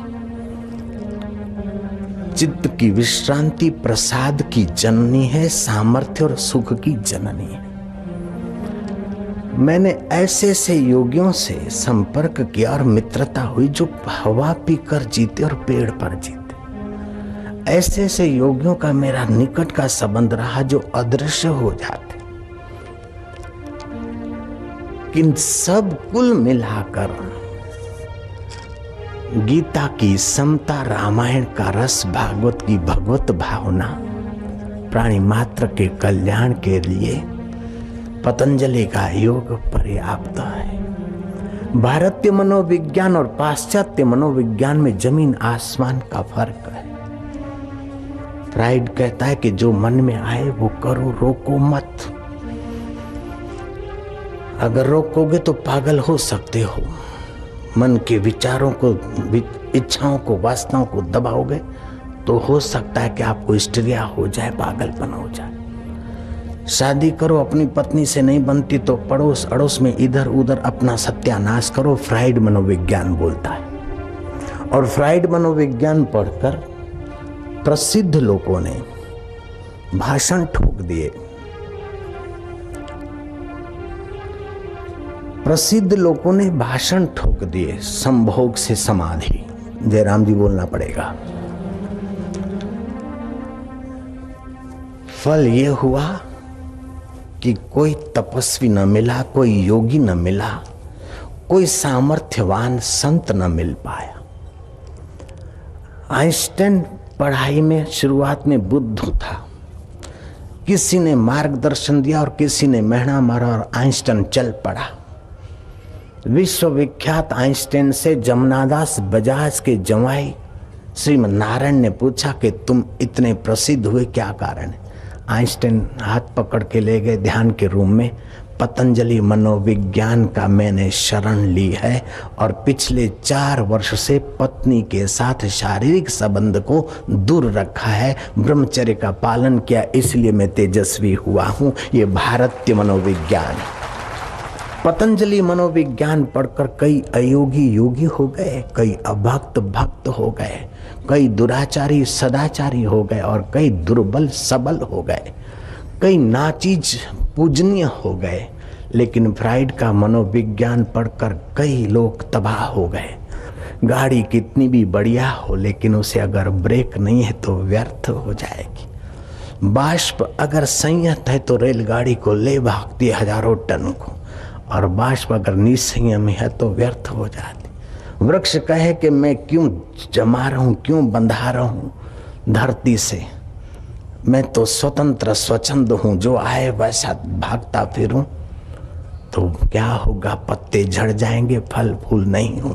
चित्त की विश्रांति प्रसाद की जननी है, सामर्थ्य और सुख की जननी है। मैंने ऐसे से योगियों से संपर्क किया और मित्रता हुई जो हवा पीकर जीते और पेड़ पर जीते। ऐसे से योगियों का मेरा निकट का संबंध रहा जो अदृश्य हो जाते। किन सब कुल मिलाकर गीता की समता, रामायण का रस, भागवत की भगवत भावना, प्राणी मात्र के कल्याण के लिए पतंजलि का योग पर्याप्त है। भारतीय मनोविज्ञान और पाश्चात्य मनोविज्ञान में जमीन आसमान का फर्क है। फ्राइड कहता है कि जो मन में आए वो करो, रोको मत। अगर रोकोगे तो पागल हो सकते हो। मन के विचारों को, इच्छाओं को, वासनाओं को दबाओगे तो हो सकता है कि आपको हिस्ट्रिया हो जाए, पागलपन हो जाए। शादी करो, अपनी पत्नी से नहीं बनती तो पड़ोस अड़ोस में इधर उधर अपना सत्यानाश करो, फ्राइड मनोविज्ञान बोलता है। और फ्राइड मनोविज्ञान पढ़कर प्रसिद्ध लोगों ने भाषण ठोक दिए। प्रसिद्ध लोगों ने भाषण ठोक दिए। संभोग से समाधि, जयराम जी बोलना पड़ेगा। फल ये हुआ कि कोई तपस्वी न मिला, कोई योगी न मिला, कोई सामर्थ्यवान संत न मिल पाया। आइंस्टाइन पढ़ाई में शुरुआत में बुद्धू था, किसी ने मार्गदर्शन दिया और किसी ने मेहना मारा और आइंस्टाइन चल पड़ा। विश्वविख्यात आइंस्टाइन से जमनादास बजाज के जमाई श्रीमन नारायण ने पूछा कि तुम इतने प्रसिद्ध हुए, क्या कारण है? आइंस्टाइन हाथ पकड़ के ले गए ध्यान के रूम में, पतंजलि मनोविज्ञान का मैंने शरण ली है और पिछले 4 वर्ष से पत्नी के साथ शारीरिक संबंध को दूर रखा है, ब्रह्मचर्य का पालन किया, इसलिए मैं तेजस्वी हुआ हूँ। ये भारतीय मनोविज्ञान है। पतंजलि मनोविज्ञान पढ़कर कई अयोगी योगी हो गए, कई अभक्त भक्त हो गए, कई दुराचारी सदाचारी हो गए और कई दुर्बल सबल हो गए, कई नाचीज पूजनीय हो गए। लेकिन फ्राइड का मनोविज्ञान पढ़कर कई लोग तबाह हो गए। गाड़ी कितनी भी बढ़िया हो लेकिन उसे अगर ब्रेक नहीं है तो व्यर्थ हो जाएगी। बाष्प अगर संयत है तो रेलगाड़ी को ले भागती है हजारों टन को, और बाष्प अगर निसंयम है तो व्यर्थ हो जाती। वृक्ष कहे कि मैं क्यों जमा रहा हूं, क्यों बंधा रहा हूं धरती से, मैं तो स्वतंत्र स्वच्छंद हूं, जो आए वैसा भागता फिरूं, तो क्या होगा, पत्ते झड़ जाएंगे, फल फूल नहीं हूं।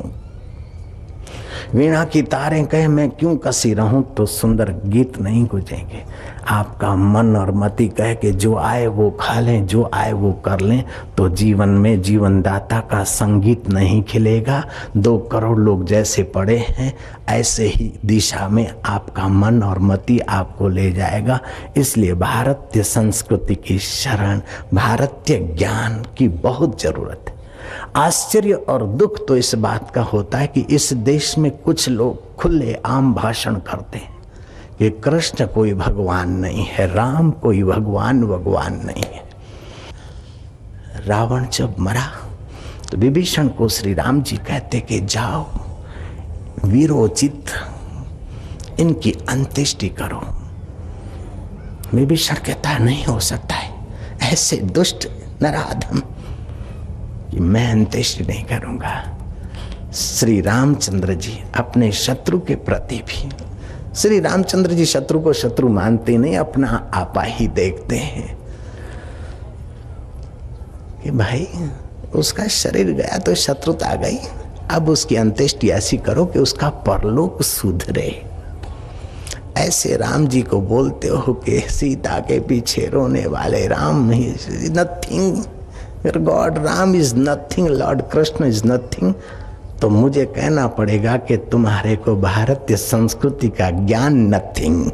वीणा की तारें कहे मैं क्यों कसी रहूं, तो सुंदर गीत नहीं गुजेंगे। आपका मन और मति कहे कि जो आए वो खा लें, जो आए वो कर लें, तो जीवन में जीवनदाता का संगीत नहीं खिलेगा। 2 करोड़ लोग जैसे पड़े हैं ऐसे ही दिशा में आपका मन और मति आपको ले जाएगा। इसलिए भारतीय संस्कृति की शरण, भारतीय ज्ञान की बहुत जरूरत है। आश्चर्य और दुख तो इस बात का होता है कि इस देश में कुछ लोग खुले आम भाषण करते हैं कि कृष्ण कोई भगवान नहीं है, राम कोई भगवान नहीं है। रावण जब मरा तो विभीषण को श्री राम जी कहते कि जाओ वीरोचित इनकी अंत्येष्टि करो। विभीषण कहता है नहीं हो सकता है, ऐसे दुष्ट नराधम कि मैं अंत्येष्टि नहीं करूंगा। श्री रामचंद्र जी अपने शत्रु के प्रति भी, श्री रामचंद्र जी शत्रु को शत्रु मानते नहीं, अपना आपा ही देखते हैं कि भाई उसका शरीर गया तो शत्रुता गई, अब उसकी अंत्येष्टि ऐसी करो कि उसका परलोक सुधरे। ऐसे राम जी को बोलते हो कि सीता के पीछे रोने वाले राम ही nothing, God Ram is nothing, Lord Krishna is nothing. तो मुझे कहना पड़ेगा कि तुम्हारे को भारतीय संस्कृति का ज्ञान नथिंग,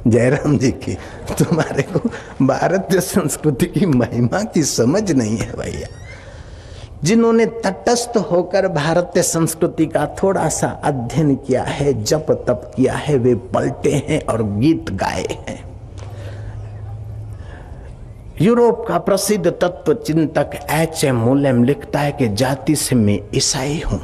जयराम जी की, तुम्हारे को भारतीय संस्कृति की महिमा की समझ नहीं है भैया। जिन्होंने तटस्थ होकर भारतीय संस्कृति का थोड़ा सा अध्ययन किया है, जप तप किया है, वे पलटे हैं और गीत गाए हैं। यूरोप का प्रसिद्ध तत्व चिंतक H.M. मुलेम लिखता है कि जाति से मैं ईसाई हूं,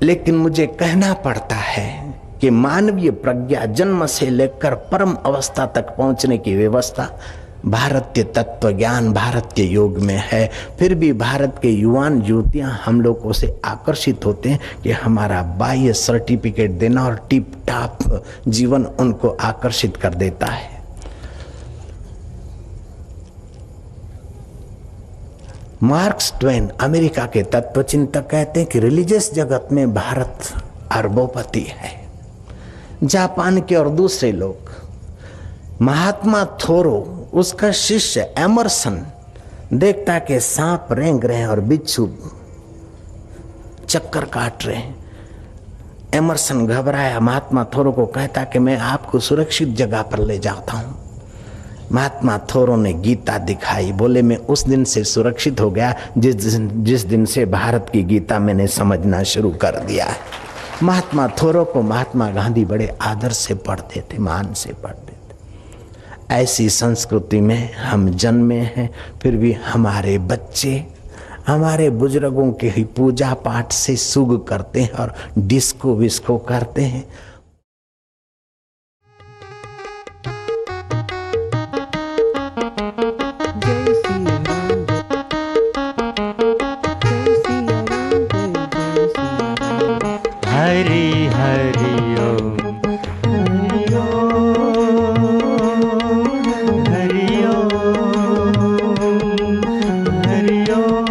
लेकिन मुझे कहना पड़ता है कि मानवीय प्रज्ञा जन्म से लेकर परम अवस्था तक पहुंचने की व्यवस्था भारतीय तत्व ज्ञान, भारतीय योग में है। फिर भी भारत के युवान युवतियां हम लोगों से आकर्षित होते हैं कि हमारा बाह्य सर्टिफिकेट देना और टिप टाप जीवन उनको आकर्षित कर देता है। मार्क्स ट्वेन अमेरिका के तत्वचिंतक कहते हैं कि रिलीजियस जगत में भारत अरबोपति है। जापान के और दूसरे लोग, महात्मा थोरो उसका शिष्य एमरसन देखता कि सांप रेंग रहे हैं और बिच्छू चक्कर काट रहे हैं। एमरसन घबराया, महात्मा थोरो को कहता कि मैं आपको सुरक्षित जगह पर ले जाता हूं। महात्मा थोरो ने गीता दिखाई, बोले मैं उस दिन से सुरक्षित हो गया जिस दिन से भारत की गीता मैंने समझना शुरू कर दिया है। महात्मा थोरो को महात्मा गांधी बड़े आदर से पढ़ते थे, मान से पढ़ते थे। ऐसी संस्कृति में हम जन्मे हैं, फिर भी हमारे बच्चे हमारे बुजुर्गों के ही पूजा पाठ से सुग करते हैं और डिस्को विस्को करते हैं। हरि हरि ओम, हरि ओम, हरि ओम, हरि ओम।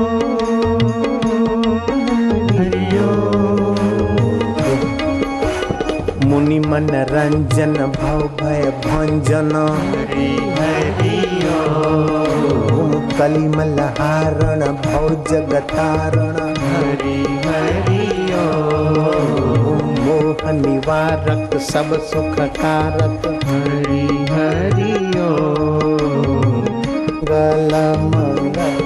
मुनि मन रंजन भव भय भंजन, हरि हरि ओम। कलिमलहारण भव जगतारण हरि हरि ओम मोह निवारक सब सुख कारक हरि हरि ओम मंगल मंगल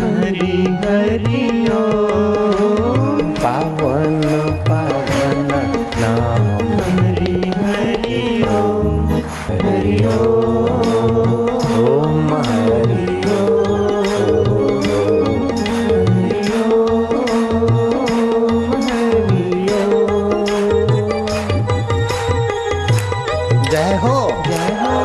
हरि हरि ओम पावन पावन नाम हरि हरि ओम हरि ओम हरि जय हो जय हो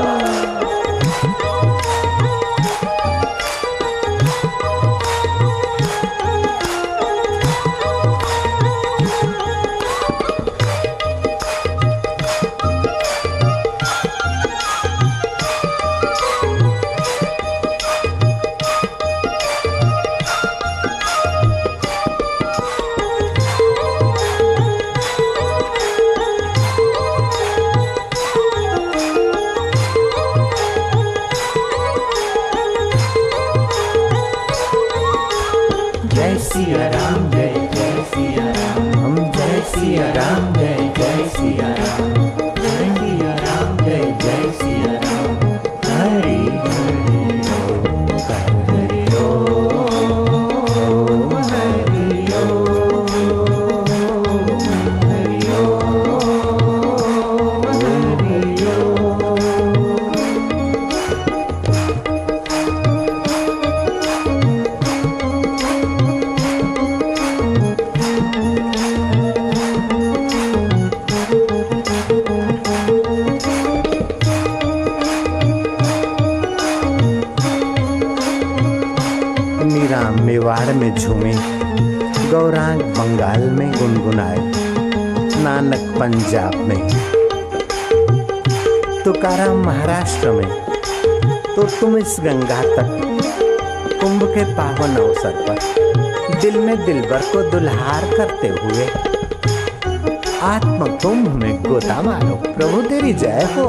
जय सिया राम जय जय सिया राम हम जय सिया राम जय जय सिया राम जय सिया राम जय जय सिया राम हरि हरि ओम हरि ओम हरि ओम हरि ओम हरि मीरा मेवाड़ में झूमे, गौरांग बंगाल में गुनगुनाए, नानक पंजाब में, तुकाराम महाराष्ट्र में, तो तुम इस गंगा तक कुंभ के पावन अवसर पर दिल में दिलबर को दुल्हार करते हुए आत्म कुंभ में गोता मारो। प्रभु तेरी जय हो।